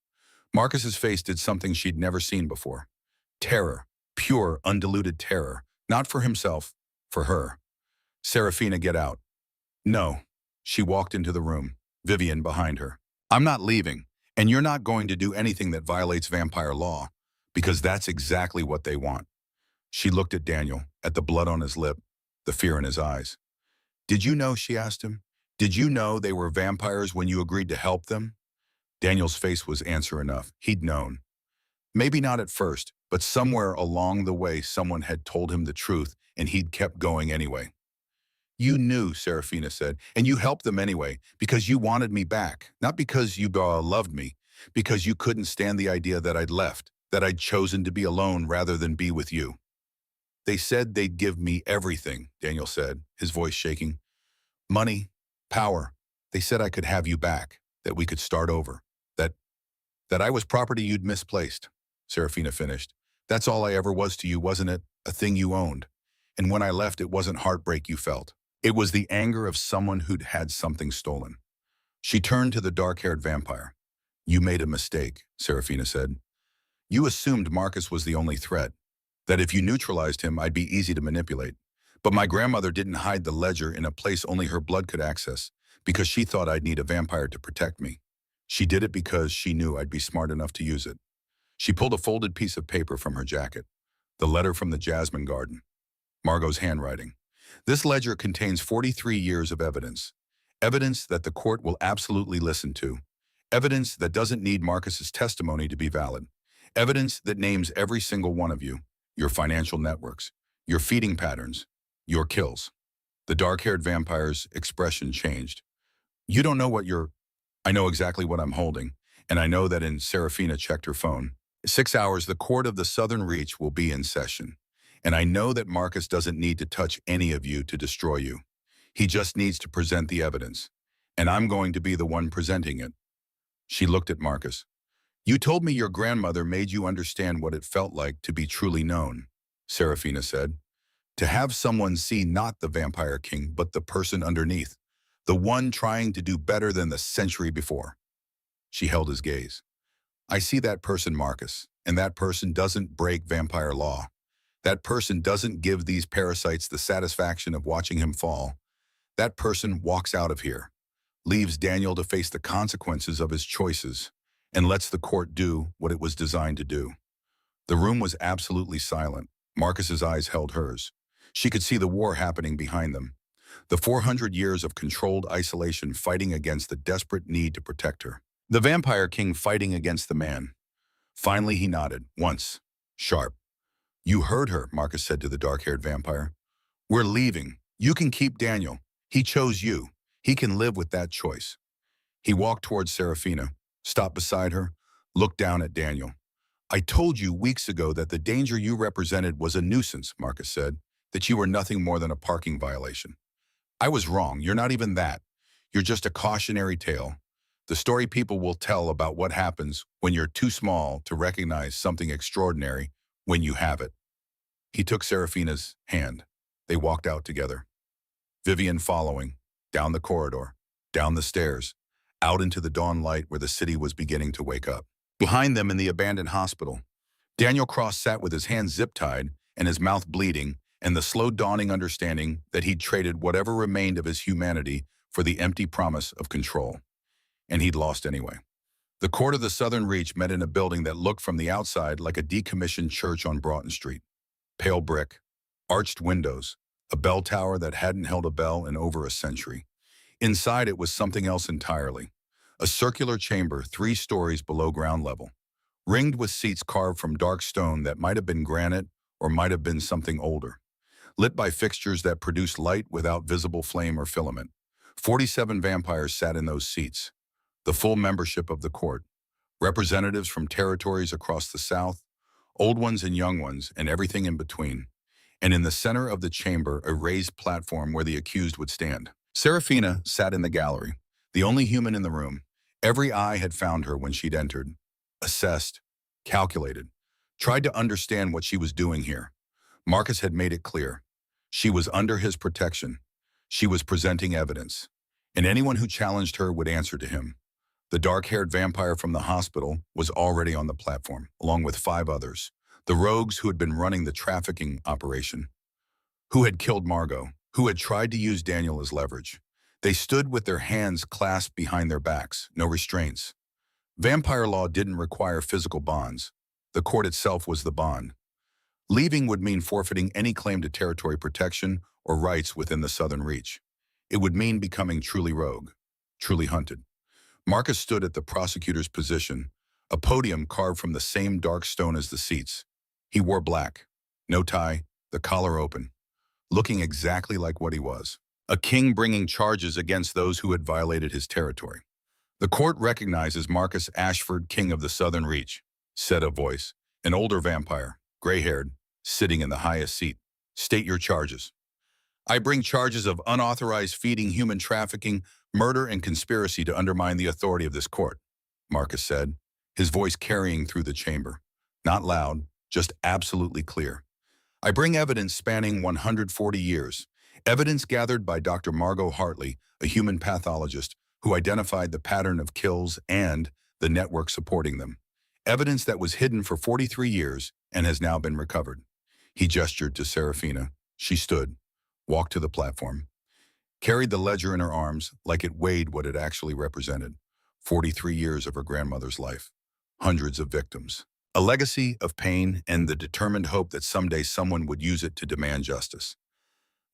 Marcus's face did something she'd never seen before. Terror, pure, undiluted terror, not for himself, for her. Serafina, get out. No. She walked into the room, Vivian behind her. I'm not leaving, and you're not going to do anything that violates vampire law, because that's exactly what they want. She looked at Daniel, at the blood on his lip, the fear in his eyes. Did you know, she asked him, did you know they were vampires when you agreed to help them? Daniel's face was answer enough. He'd known. Maybe not at first, but somewhere along the way someone had told him the truth, and he'd kept going anyway. You knew, Serafina said, and you helped them anyway, because you wanted me back, not because you loved me, Because you couldn't stand the idea that I'd left, that I'd chosen to be alone rather than be with you. They said they'd give me everything, Daniel said, his voice shaking. Money, power. They said I could have you back, that we could start over, that that I was property you'd misplaced, Serafina finished. That's all I ever was to you, wasn't it? A thing you owned. And when I left, it wasn't heartbreak you felt. It was the anger of someone who'd had something stolen. She turned to the dark-haired vampire. You made a mistake, Serafina said. You assumed Marcus was the only threat, that if you neutralized him, I'd be easy to manipulate. But my grandmother didn't hide the ledger in a place only her blood could access, because she thought I'd need a vampire to protect me. She did it because she knew I'd be smart enough to use it. She pulled a folded piece of paper from her jacket, the letter from the Jasmine Garden, Margot's handwriting. This ledger contains 43 years of evidence. Evidence that the court will absolutely listen to. Evidence that doesn't need Marcus's testimony to be valid. Evidence that names every single one of you, your financial networks, your feeding patterns, your kills. The dark-haired vampire's expression changed. You don't know what you're... I know exactly what I'm holding, and I know that in Serafina checked her phone. 6 hours, the court of the Southern Reach will be in session. And I know that Marcus doesn't need to touch any of you to destroy you. He just needs to present the evidence. And I'm going to be the one presenting it. She looked at Marcus. You told me your grandmother made you understand what it felt like to be truly known, Serafina said. To have someone see not the vampire king, but the person underneath. The one trying to do better than the century before. She held his gaze. I see that person, Marcus, and that person doesn't break vampire law. That person doesn't give these parasites the satisfaction of watching him fall. That person walks out of here, leaves Daniel to face the consequences of his choices, and lets the court do what it was designed to do. The room was absolutely silent. Marcus's eyes held hers. She could see the war happening behind them. The 400 years of controlled isolation fighting against the desperate need to protect her. The vampire king fighting against the man. Finally, he nodded, once, sharp. You heard her, Marcus said to the dark-haired vampire. We're leaving. You can keep Daniel. He chose you. He can live with that choice. He walked towards Serafina, stopped beside her, looked down at Daniel. I told you weeks ago that the danger you represented was a nuisance, Marcus said, that you were nothing more than a parking violation. I was wrong. You're not even that. You're just a cautionary tale. The story people will tell about what happens when you're too small to recognize something extraordinary when you have it. He took Serafina's hand. They walked out together. Vivian following, down the corridor, down the stairs, out into the dawn light where the city was beginning to wake up. Behind them in the abandoned hospital, Daniel Cross sat with his hands zip-tied and his mouth bleeding, and the slow dawning understanding that he'd traded whatever remained of his humanity for the empty promise of control. And he'd lost anyway. The court of the Southern Reach met in a building that looked from the outside like a decommissioned church on Broughton Street. Pale brick, arched windows, a bell tower that hadn't held a bell in over a century. Inside it was something else entirely. A circular chamber 3 stories below ground level, ringed with seats carved from dark stone that might have been granite or might have been something older. Lit by fixtures that produced light without visible flame or filament. 47 vampires sat in those seats. The full membership of the court. Representatives from territories across the South, old ones and young ones, and everything in between. And in the center of the chamber, a raised platform where the accused would stand. Serafina sat in the gallery, the only human in the room. Every eye had found her when she'd entered. Assessed, calculated, tried to understand what she was doing here. Marcus had made it clear. She was under his protection. She was presenting evidence. And anyone who challenged her would answer to him. The dark-haired vampire from the hospital was already on the platform, along with 5 others. The rogues who had been running the trafficking operation. Who had killed Margot. Who had tried to use Daniel as leverage. They stood with their hands clasped behind their backs, no restraints. Vampire law didn't require physical bonds. The court itself was the bond. Leaving would mean forfeiting any claim to territory protection or rights within the Southern Reach. It would mean becoming truly rogue, truly hunted. Marcus stood at the prosecutor's position, a podium carved from the same dark stone as the seats. He wore black, no tie, the collar open, looking exactly like what he was. A king bringing charges against those who had violated his territory. The court recognizes Marcus Ashford, king of the Southern Reach, said a voice, an older vampire, gray-haired, sitting in the highest seat. State your charges. I bring charges of unauthorized feeding, human trafficking, murder, and conspiracy to undermine the authority of this court, Marcus said, his voice carrying through the chamber. Not loud, just absolutely clear. I bring evidence spanning 140 years, evidence gathered by Dr. Margot Hartley, a human pathologist who identified the pattern of kills and the network supporting them. Evidence that was hidden for 43 years and has now been recovered. He gestured to Serafina. She stood, walked to the platform, carried the ledger in her arms like it weighed what it actually represented. 43 years of her grandmother's life, hundreds of victims. A legacy of pain and the determined hope that someday someone would use it to demand justice.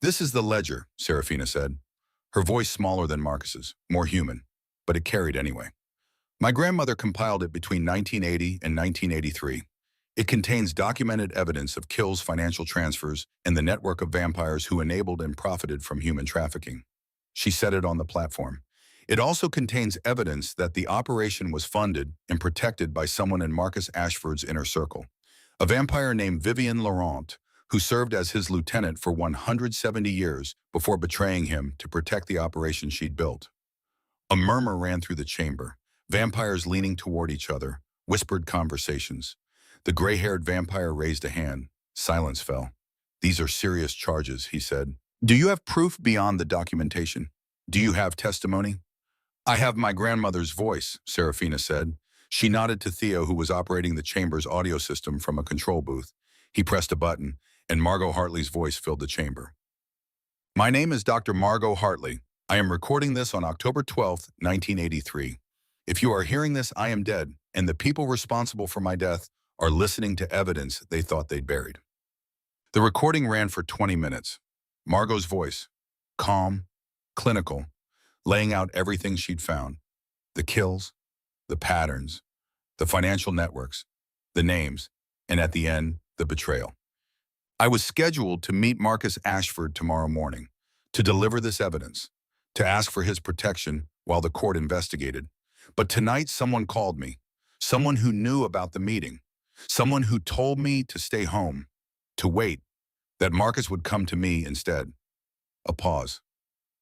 This is the ledger, Serafina said, her voice smaller than Marcus's, more human, but it carried anyway. My grandmother compiled it between 1980 and 1983. It contains documented evidence of kills, financial transfers, and the network of vampires who enabled and profited from human trafficking. She said it on the platform. It also contains evidence that the operation was funded and protected by someone in Marcus Ashford's inner circle, a vampire named Vivian Laurent, who served as his lieutenant for 170 years before betraying him to protect the operation she'd built. A murmur ran through the chamber, vampires leaning toward each other, whispered conversations. The gray-haired vampire raised a hand. Silence fell. These are serious charges, he said. Do you have proof beyond the documentation? Do you have testimony? I have my grandmother's voice, Serafina said. She nodded to Theo, who was operating the chamber's audio system from a control booth. He pressed a button, and Margot Hartley's voice filled the chamber. My name is Dr. Margot Hartley. I am recording this on October 12, 1983. If you are hearing this, I am dead, and the people responsible for my death are listening to evidence they thought they'd buried. The recording ran for 20 minutes. Margot's voice, calm, clinical, laying out everything she'd found. The kills, the patterns, the financial networks, the names, and at the end, the betrayal. I was scheduled to meet Marcus Ashford tomorrow morning, to deliver this evidence, to ask for his protection while the court investigated. But tonight someone called me, someone who knew about the meeting, someone who told me to stay home, to wait, that Marcus would come to me instead. A pause.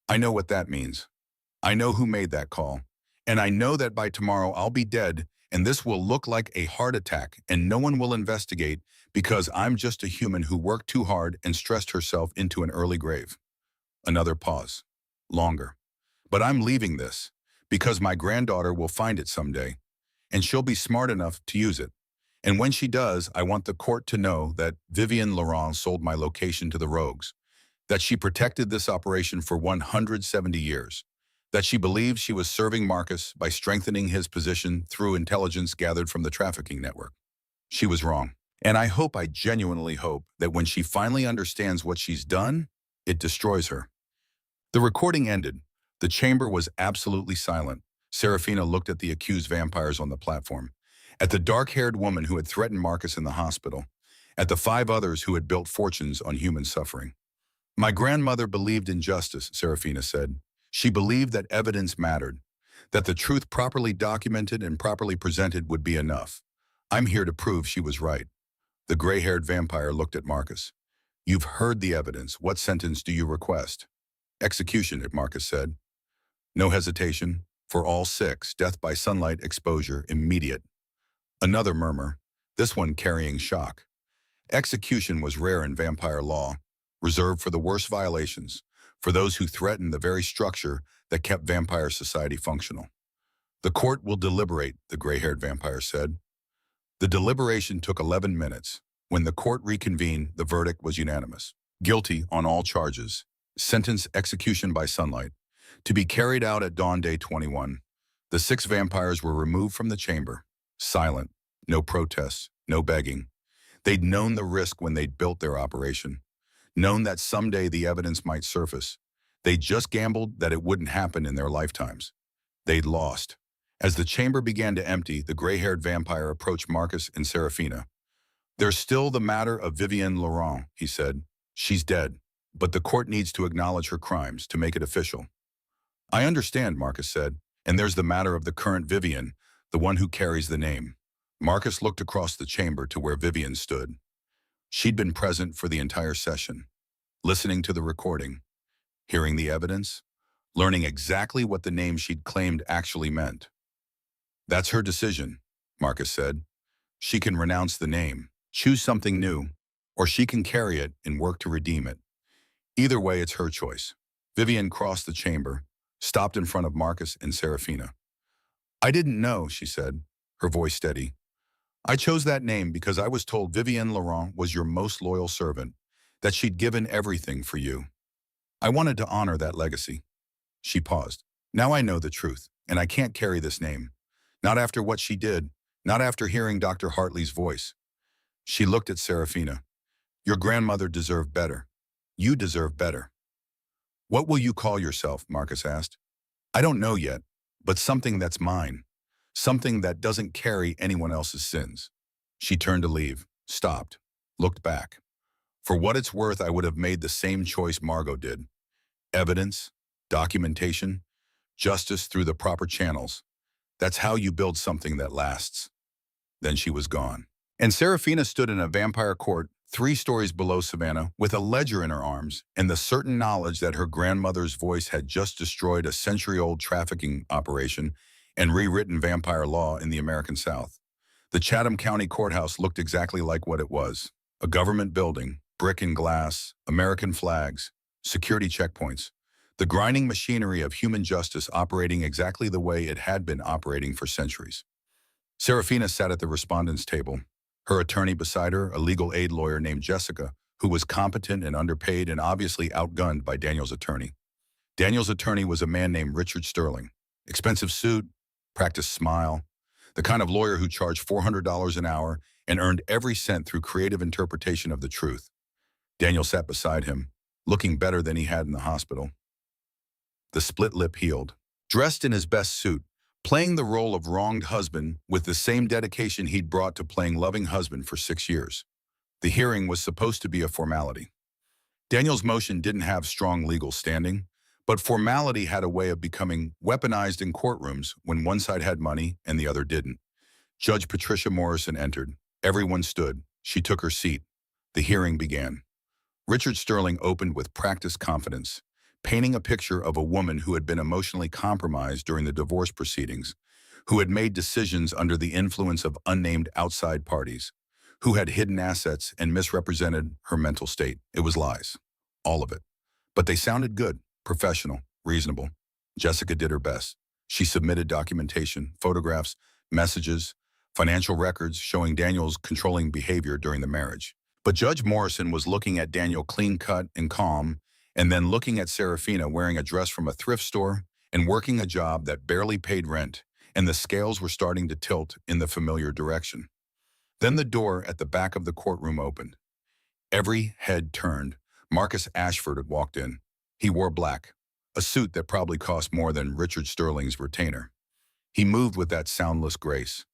I know what that means. I know who made that call, and I know that by tomorrow I'll be dead, and this will look like a heart attack, and no one will investigate because I'm just a human who worked too hard and stressed herself into an early grave. Another pause. Longer. But I'm leaving this because my granddaughter will find it someday, and she'll be smart enough to use it. And when she does, I want the court to know that Vivian Laurent sold my location to the rogues, that she protected this operation for 170 years, that she believed she was serving Marcus by strengthening his position through intelligence gathered from the trafficking network. She was wrong. And I genuinely hope, that when she finally understands what she's done, it destroys her. The recording ended. The chamber was absolutely silent. Serafina looked at the accused vampires on the platform, at the dark-haired woman who had threatened Marcus in the hospital, at the 5 others who had built fortunes on human suffering. My grandmother believed in justice, Serafina said. She believed that evidence mattered, that the truth properly documented and properly presented would be enough. I'm here to prove she was right. The gray-haired vampire looked at Marcus. You've heard the evidence. What sentence do you request? Execution, Marcus said. No hesitation. For all 6, death by sunlight exposure, immediate. Another murmur, this one carrying shock. Execution was rare in vampire law, reserved for the worst violations, for those who threatened the very structure that kept vampire society functional. The court will deliberate, the gray-haired vampire said. The deliberation took 11 minutes. When the court reconvened, the verdict was unanimous. Guilty on all charges. Sentence execution by sunlight. To be carried out at dawn day 21. The 6 vampires were removed from the chamber. Silent. No protests. No begging. They'd known the risk when they'd built their operation. Known that someday the evidence might surface. They'd just gambled that it wouldn't happen in their lifetimes. They'd lost. As the chamber began to empty, the gray-haired vampire approached Marcus and Serafina. There's still the matter of Vivian Laurent, he said. She's dead, but the court needs to acknowledge her crimes to make it official. I understand, Marcus said. And there's the matter of the current Vivian, the one who carries the name. Marcus looked across the chamber to where Vivian stood. She'd been present for the entire session, listening to the recording, hearing the evidence, learning exactly what the name she'd claimed actually meant. That's her decision, Marcus said. She can renounce the name, choose something new, or she can carry it and work to redeem it. Either way, it's her choice. Vivian crossed the chamber, stopped in front of Marcus and Serafina. I didn't know, she said, her voice steady. I chose that name because I was told Vivienne Laurent was your most loyal servant, that she'd given everything for you. I wanted to honor that legacy. She paused. Now I know the truth, and I can't carry this name. Not after what she did, not after hearing Dr. Hartley's voice. She looked at Serafina. Your grandmother deserved better. You deserve better. What will you call yourself? Marcus asked. I don't know yet, but something that's mine. Something that doesn't carry anyone else's sins. She turned to leave, stopped, looked back. For what it's worth, I would have made the same choice Margot did. Evidence, documentation, justice through the proper channels. That's how you build something that lasts. Then she was gone. And Serafina stood in a vampire court 3 stories below Savannah with a ledger in her arms and the certain knowledge that her grandmother's voice had just destroyed a century-old trafficking operation and rewritten vampire law in the American South. The Chatham County Courthouse looked exactly like what it was. A government building, brick and glass, American flags, security checkpoints. The grinding machinery of human justice operating exactly the way it had been operating for centuries. Serafina sat at the respondent's table, her attorney beside her, a legal aid lawyer named Jessica, who was competent and underpaid and obviously outgunned by Daniel's attorney. Daniel's attorney was a man named Richard Sterling. Expensive suit, practiced smile, the kind of lawyer who charged $400 an hour and earned every cent through creative interpretation of the truth. Daniel sat beside him, looking better than he had in the hospital. The split lip healed. Dressed in his best suit, playing the role of wronged husband with the same dedication he'd brought to playing loving husband for 6 years. The hearing was supposed to be a formality. Daniel's motion didn't have strong legal standing, but formality had a way of becoming weaponized in courtrooms when one side had money and the other didn't. Judge Patricia Morrison entered. Everyone stood. She took her seat. The hearing began. Richard Sterling opened with practiced confidence, painting a picture of a woman who had been emotionally compromised during the divorce proceedings, who had made decisions under the influence of unnamed outside parties, who had hidden assets and misrepresented her mental state. It was lies. All of it. But they sounded good, professional, reasonable. Jessica did her best. She submitted documentation, photographs, messages, financial records showing Daniel's controlling behavior during the marriage. But Judge Morrison was looking at Daniel clean-cut and calm, and then looking at Serafina wearing a dress from a thrift store and working a job that barely paid rent, and the scales were starting to tilt in the familiar direction. Then the door at the back of the courtroom opened. Every head turned. Marcus Ashford had walked in. He wore black, a suit that probably cost more than Richard Sterling's retainer. He moved with that soundless grace,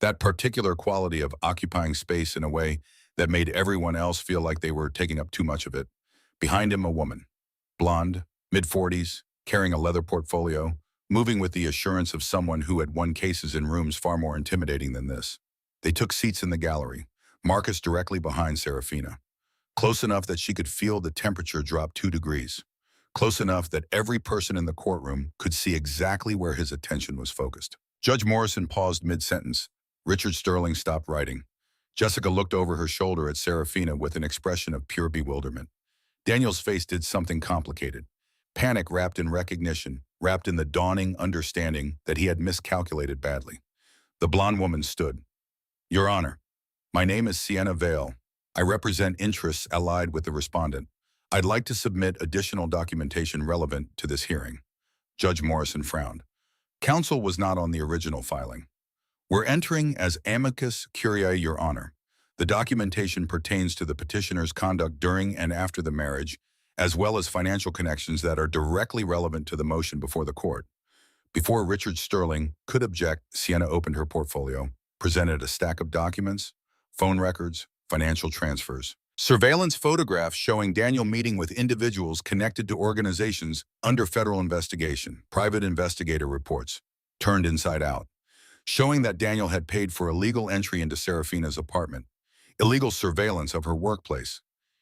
that particular quality of occupying space in a way that made everyone else feel like they were taking up too much of it. Behind him, a woman, blonde, mid-40s, carrying a leather portfolio, moving with the assurance of someone who had won cases in rooms far more intimidating than this. They took seats in the gallery, Marcus directly behind Serafina, close enough that she could feel the temperature drop 2 degrees, close enough that every person in the courtroom could see exactly where his attention was focused. Judge Morrison paused mid-sentence. Richard Sterling stopped writing. Jessica looked over her shoulder at Serafina with an expression of pure bewilderment. Daniel's face did something complicated. Panic wrapped in recognition, wrapped in the dawning understanding that he had miscalculated badly. The blonde woman stood. Your Honor, my name is Sienna Vale. I represent interests allied with the respondent. I'd like to submit additional documentation relevant to this hearing. Judge Morrison frowned. Counsel was not on the original filing. We're entering as amicus curiae, Your Honor. The documentation pertains to the petitioner's conduct during and after the marriage, as well as financial connections that are directly relevant to the motion before the court. Before Richard Sterling could object, Sienna opened her portfolio, presented a stack of documents, phone records, financial transfers, surveillance photographs showing Daniel meeting with individuals connected to organizations under federal investigation, private investigator reports, turned inside out, showing that Daniel had paid for illegal entry into Serafina's apartment, illegal surveillance of her workplace,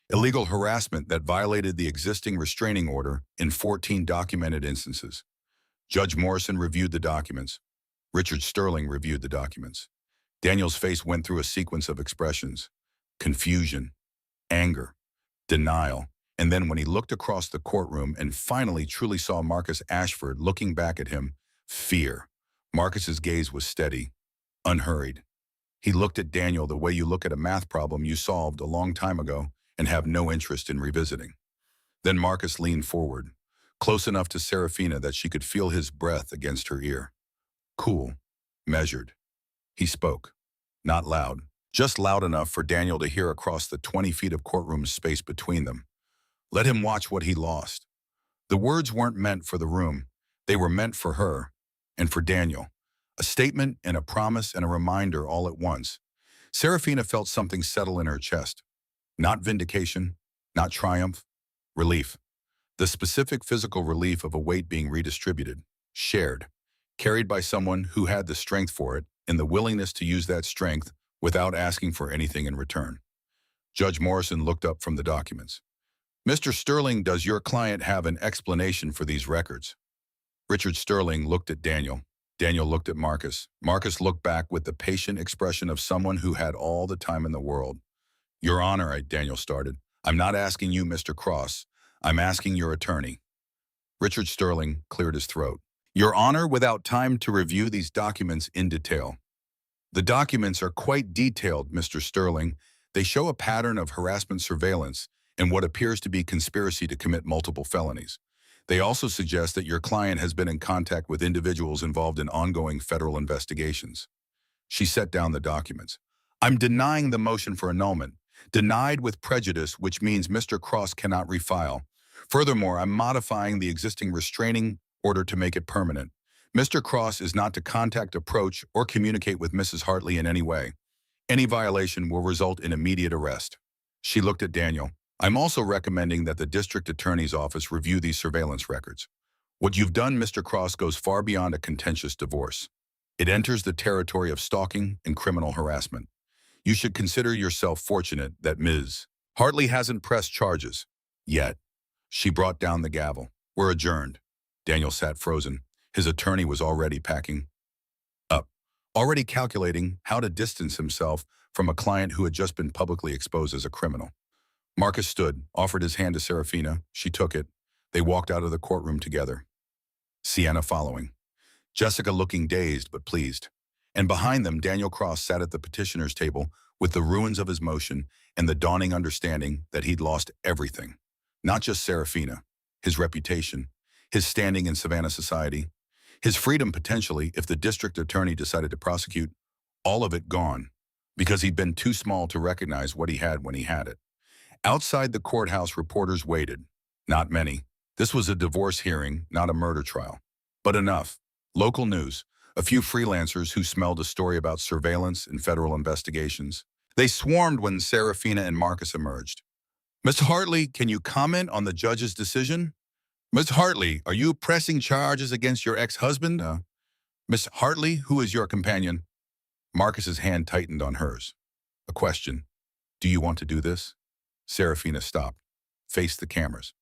illegal harassment that violated the existing restraining order in 14 documented instances. Judge Morrison reviewed the documents. Richard Sterling reviewed the documents. Daniel's face went through a sequence of expressions: confusion, anger, denial, and then when he looked across the courtroom and finally truly saw Marcus Ashford looking back at him, fear. Marcus's gaze was steady, unhurried. He looked at Daniel the way you look at a math problem you solved a long time ago and have no interest in revisiting. Then Marcus leaned forward, close enough to Serafina that she could feel his breath against her ear. Cool, measured. He spoke. Not loud, just loud enough for Daniel to hear across the 20 feet of courtroom space between them. Let him watch what he lost. The words weren't meant for the room. They were meant for her and for Daniel. A statement and a promise and a reminder all at once. Serafina felt something settle in her chest. Not vindication, not triumph, relief. The specific physical relief of a weight being redistributed, shared, carried by someone who had the strength for it and the willingness to use that strength without asking for anything in return. Judge Morrison looked up from the documents. Mr. Sterling, does your client have an explanation for these records? Richard Sterling looked at Daniel. Daniel looked at Marcus. Marcus looked back with the patient expression of someone who had all the time in the world. Your Honor, Daniel started. I'm not asking you, Mr. Cross. I'm asking your attorney. Richard Sterling cleared his throat. Your Honor, without time to review these documents in detail. The documents are quite detailed, Mr. Sterling. They show a pattern of harassment surveillance and what appears to be conspiracy to commit multiple felonies. They also suggest that your client has been in contact with individuals involved in ongoing federal investigations. She set down the documents. I'm denying the motion for annulment. Denied with prejudice, which means Mr. Cross cannot refile. Furthermore, I'm modifying the existing restraining order to make it permanent. Mr. Cross is not to contact, approach, or communicate with Mrs. Hartley in any way. Any violation will result in immediate arrest. She looked at Daniel. I'm also recommending that the district attorney's office review these surveillance records. What you've done, Mr. Cross, goes far beyond a contentious divorce. It enters the territory of stalking and criminal harassment. You should consider yourself fortunate that Ms. Hartley hasn't pressed charges yet. She brought down the gavel. We're adjourned. Daniel sat frozen. His attorney was already packing up, already calculating how to distance himself from a client who had just been publicly exposed as a criminal. Marcus stood, offered his hand to Serafina. She took it. They walked out of the courtroom together. Sienna following. Jessica looking dazed but pleased. And behind them, Daniel Cross sat at the petitioner's table with the ruins of his motion and the dawning understanding that he'd lost everything. Not just Serafina, his reputation, his standing in Savannah society, his freedom potentially if the district attorney decided to prosecute, all of it gone, because he'd been too small to recognize what he had when he had it. Outside the courthouse, reporters waited. Not many. This was a divorce hearing, not a murder trial. But enough. Local news. A few freelancers who smelled a story about surveillance and federal investigations. They swarmed when Serafina and Marcus emerged. Ms. Hartley, can you comment on the judge's decision? Ms. Hartley, are you pressing charges against your ex-husband? Ms. Hartley, who is your companion? Marcus's hand tightened on hers. A question. Do you want to do this? Serafina stopped, faced the cameras.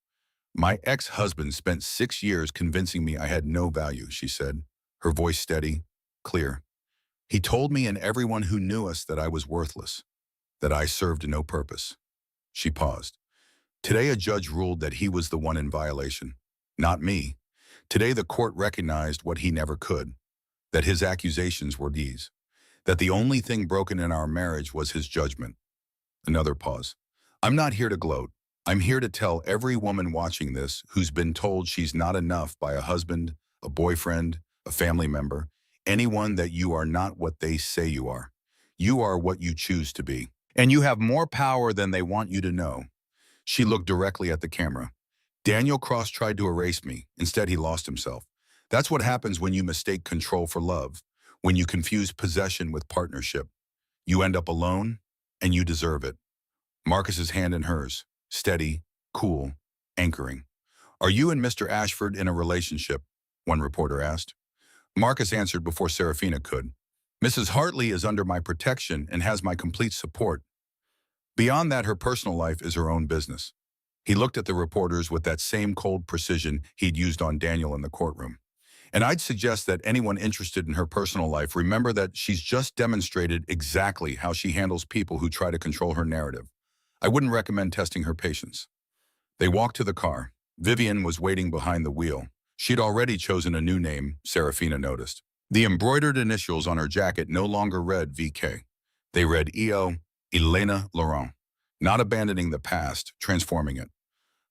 My ex-husband spent 6 years convincing me I had no value, she said, her voice steady, clear. He told me and everyone who knew us that I was worthless, that I served no purpose. She paused. Today a judge ruled that he was the one in violation, not me. Today the court recognized what he never could, that his accusations were these, that the only thing broken in our marriage was his judgment. Another pause. I'm not here to gloat. I'm here to tell every woman watching this who's been told she's not enough by a husband, a boyfriend, a family member, anyone, that you are not what they say you are. You are what you choose to be. And you have more power than they want you to know. She looked directly at the camera. Daniel Cross tried to erase me. Instead, he lost himself. That's what happens when you mistake control for love, when you confuse possession with partnership. You end up alone, and you deserve it. Marcus's hand in hers, steady, cool, anchoring. Are you and Mr. Ashford in a relationship? One reporter asked. Marcus answered before Serafina could. Mrs. Hartley is under my protection and has my complete support. Beyond that, her personal life is her own business. He looked at the reporters with that same cold precision he'd used on Daniel in the courtroom. And I'd suggest that anyone interested in her personal life remember that she's just demonstrated exactly how she handles people who try to control her narrative. I wouldn't recommend testing her patience. They walked to the car. Vivian was waiting behind the wheel. She'd already chosen a new name, Serafina noticed. The embroidered initials on her jacket no longer read VK. They read EO, Elena Laurent, not abandoning the past, transforming it.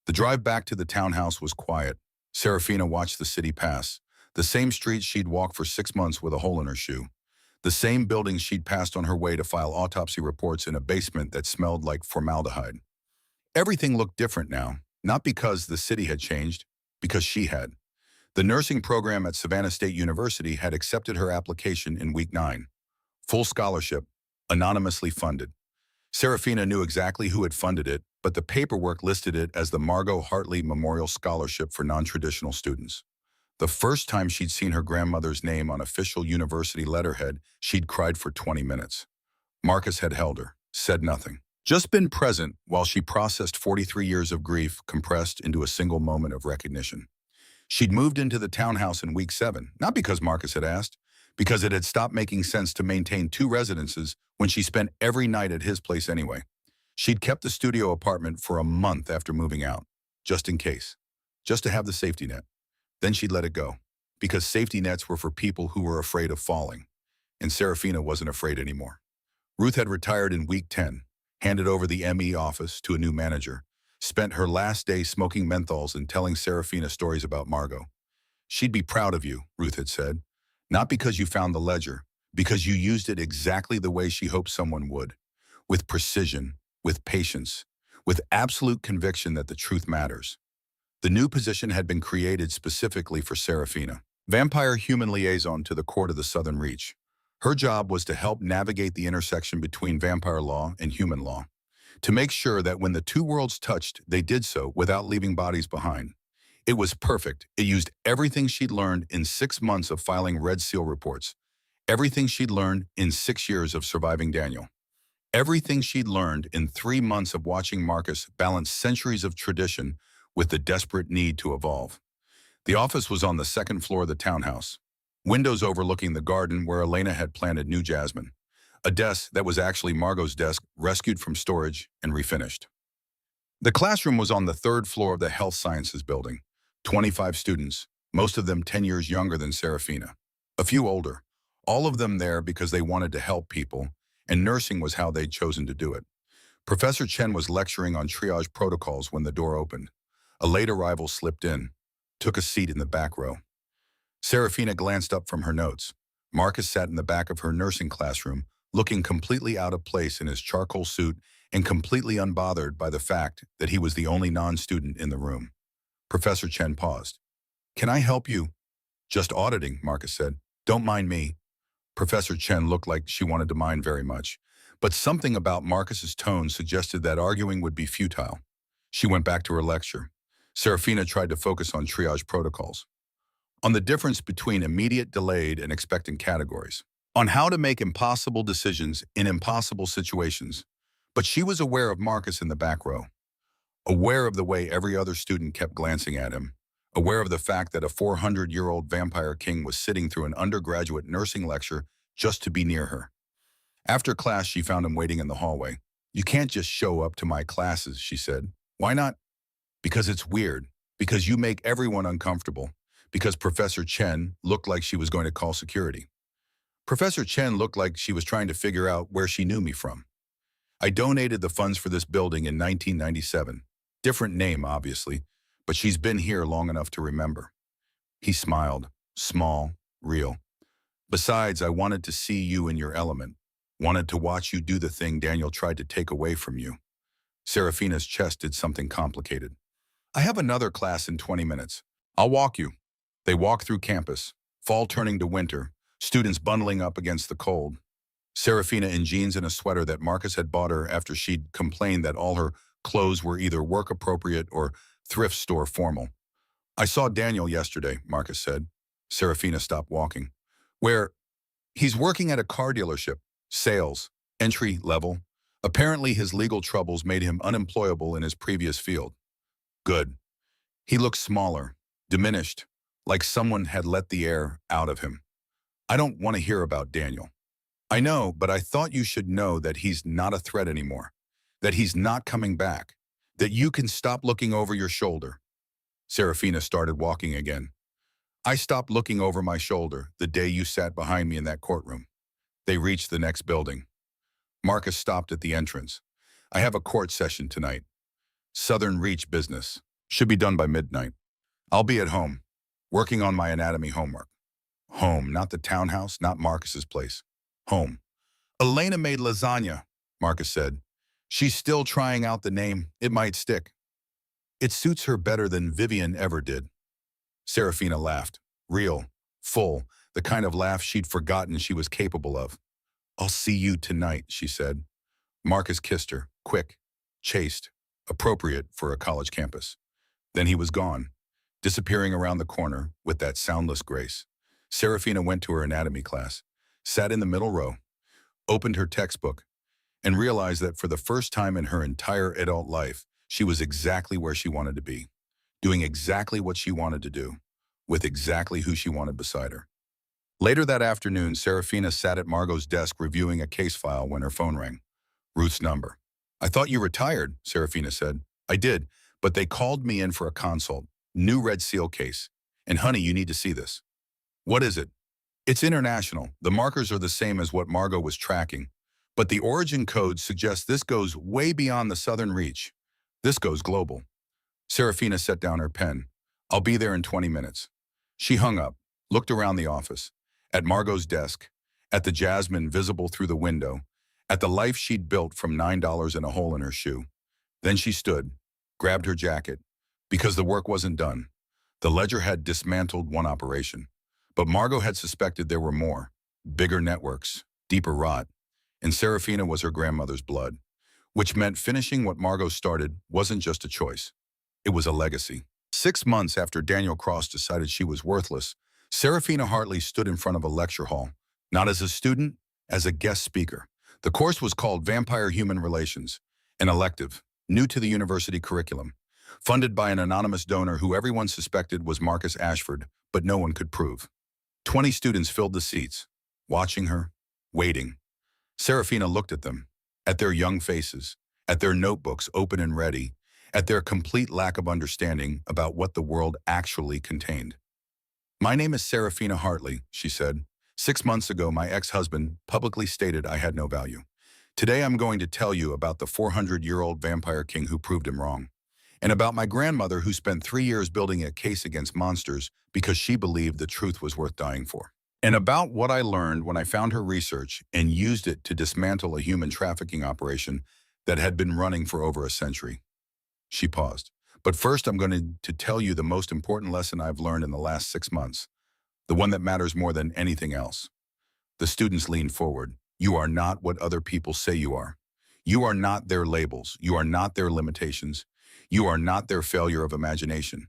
The drive back to the townhouse was quiet. Serafina watched the city pass. The same streets she'd walked for 6 months with a hole in her shoe. The same buildings she'd passed on her way to file autopsy reports in a basement that smelled like formaldehyde. Everything looked different now, not because the city had changed, because she had. The nursing program at Savannah State University had accepted her application in week 9. Full scholarship, anonymously funded. Serafina knew exactly who had funded it, but the paperwork listed it as the Margot Hartley Memorial Scholarship for Non-Traditional Students. The first time she'd seen her grandmother's name on official university letterhead, she'd cried for 20 minutes. Marcus had held her, said nothing. Just been present while she processed 43 years of grief compressed into a single moment of recognition. She'd moved into the townhouse in week 7, not because Marcus had asked, because it had stopped making sense to maintain 2 residences when she spent every night at his place anyway. She'd kept the studio apartment for a month after moving out, just in case, just to have the safety net. Then she'd let it go, because safety nets were for people who were afraid of falling, and Serafina wasn't afraid anymore. Ruth had retired in week 10, handed over the ME office to a new manager, spent her last day smoking menthols and telling Serafina stories about Margot. She'd be proud of you, Ruth had said, not because you found the ledger, because you used it exactly the way she hoped someone would, with precision, with patience, with absolute conviction that the truth matters. The new position had been created specifically for Serafina, vampire-human liaison to the court of the Southern Reach. Her job was to help navigate the intersection between vampire law and human law, to make sure that when the 2 worlds touched, they did so without leaving bodies behind. It was perfect. It used everything she'd learned in 6 months of filing Red Seal reports, everything she'd learned in 6 years of surviving Daniel, everything she'd learned in 3 months of watching Marcus balance centuries of tradition with the desperate need to evolve. The office was on the 2nd floor of the townhouse, windows overlooking the garden where Elena had planted new jasmine, a desk that was actually Margot's desk, rescued from storage and refinished. The classroom was on the 3rd floor of the health sciences building, 25 students, most of them 10 years younger than Serafina, a few older, all of them there because they wanted to help people, and nursing was how they'd chosen to do it. Professor Chen was lecturing on triage protocols when the door opened. A late arrival slipped in, took a seat in the back row. Serafina glanced up from her notes. Marcus sat in the back of her nursing classroom, looking completely out of place in his charcoal suit and completely unbothered by the fact that he was the only non-student in the room. Professor Chen paused. "Can I help you?" "Just auditing," Marcus said. "Don't mind me." Professor Chen looked like she wanted to mind very much, but something about Marcus's tone suggested that arguing would be futile. She went back to her lecture. Serafina tried to focus on triage protocols, on the difference between immediate, delayed, and expectant categories, on how to make impossible decisions in impossible situations. But she was aware of Marcus in the back row, aware of the way every other student kept glancing at him, aware of the fact that a 400-year-old vampire king was sitting through an undergraduate nursing lecture just to be near her. After class, she found him waiting in the hallway. "You can't just show up to my classes," she said. "Why not?" "Because it's weird. Because you make everyone uncomfortable. Because Professor Chen looked like she was going to call security. Professor Chen looked like she was trying to figure out where she knew me from. I donated the funds for this building in 1997. Different name, obviously, but she's been here long enough to remember." He smiled, small, real. "Besides, I wanted to see you in your element. Wanted to watch you do the thing Daniel tried to take away from you." Serafina's chest did something complicated. "I have another class in 20 minutes. I'll walk you." They walked through campus, fall turning to winter, students bundling up against the cold. Serafina in jeans and a sweater that Marcus had bought her after she'd complained that all her clothes were either work-appropriate or thrift store formal. "I saw Daniel yesterday," Marcus said. Serafina stopped walking. Where? He's working at a car dealership. Sales. Entry level. Apparently his legal troubles made him unemployable in his previous field. Good. He looked smaller, diminished, like someone had let the air out of him. I don't want to hear about Daniel. I know, but I thought you should know that he's not a threat anymore, that he's not coming back, that you can stop looking over your shoulder. Serafina started walking again. I stopped looking over my shoulder the day you sat behind me in that courtroom. They reached the next building. Marcus stopped at the entrance. I have a court session tonight. Southern Reach business. Should be done by midnight. I'll be at home, working on my anatomy homework. Home, not the townhouse, not Marcus's place. Home. Elena made lasagna, Marcus said. She's still trying out the name. It might stick. It suits her better than Vivian ever did. Serafina laughed. Real, full, the kind of laugh she'd forgotten she was capable of. I'll see you tonight, she said. Marcus kissed her, quick, chaste, appropriate for a college campus. Then he was gone, disappearing around the corner with that soundless grace. Serafina went to her anatomy class, sat in the middle row, opened her textbook, and realized that for the first time in her entire adult life, she was exactly where she wanted to be, doing exactly what she wanted to do, with exactly who she wanted beside her. Later that afternoon, Serafina sat at Margot's desk reviewing a case file when her phone rang. Ruth's number. I thought you retired, Serafina said. I did, but they called me in for a consult. New Red Seal case. And honey, you need to see this. What is it? It's international. The markers are the same as what Margot was tracking. But the origin code suggests this goes way beyond the Southern Reach. This goes global. Serafina set down her pen. I'll be there in 20 minutes. She hung up, looked around the office, at Margot's desk, at the jasmine visible through the window, at the life she'd built from $9 and a hole in her shoe. Then she stood, grabbed her jacket, because the work wasn't done. The ledger had dismantled one operation, but Margot had suspected there were more, bigger networks, deeper rot, and Serafina was her grandmother's blood, which meant finishing what Margot started wasn't just a choice. It was a legacy. 6 months after Daniel Cross decided she was worthless, Serafina Hartley stood in front of a lecture hall, not as a student, as a guest speaker. The course was called Vampire Human Relations, an elective, new to the university curriculum, funded by an anonymous donor who everyone suspected was Marcus Ashford, but no one could prove. 20 students filled the seats, watching her, waiting. Serafina looked at them, at their young faces, at their notebooks open and ready, at their complete lack of understanding about what the world actually contained. My name is Serafina Hartley, she said. 6 months ago, my ex-husband publicly stated I had no value. Today, I'm going to tell you about the 400-year-old vampire king who proved him wrong, and about my grandmother who spent 3 years building a case against monsters because she believed the truth was worth dying for, and about what I learned when I found her research and used it to dismantle a human trafficking operation that had been running for over a century. She paused. But first, I'm going to tell you the most important lesson I've learned in the last 6 months, the one that matters more than anything else. The students leaned forward. You are not what other people say you are. You are not their labels. You are not their limitations. You are not their failure of imagination.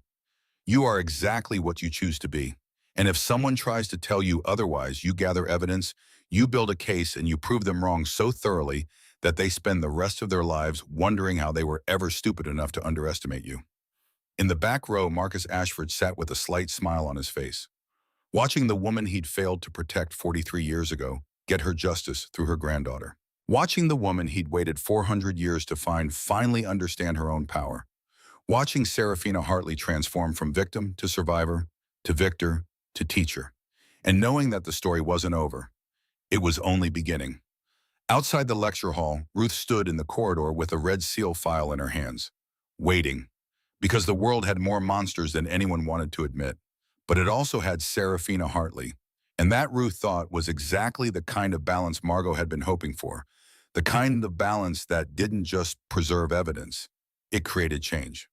You are exactly what you choose to be. And if someone tries to tell you otherwise, you gather evidence, you build a case, and you prove them wrong so thoroughly that they spend the rest of their lives wondering how they were ever stupid enough to underestimate you. In the back row, Marcus Ashford sat with a slight smile on his face, watching the woman he'd failed to protect 43 years ago get her justice through her granddaughter. Watching the woman he'd waited 400 years to find finally understand her own power. Watching Serafina Hartley transform from victim to survivor, to victor, to teacher. And knowing that the story wasn't over. It was only beginning. Outside the lecture hall, Ruth stood in the corridor with a Red Seal file in her hands, waiting, because the world had more monsters than anyone wanted to admit, but it also had Serafina Hartley, and that Ruth thought was exactly the kind of balance Margot had been hoping for, the kind of balance that didn't just preserve evidence, it created change.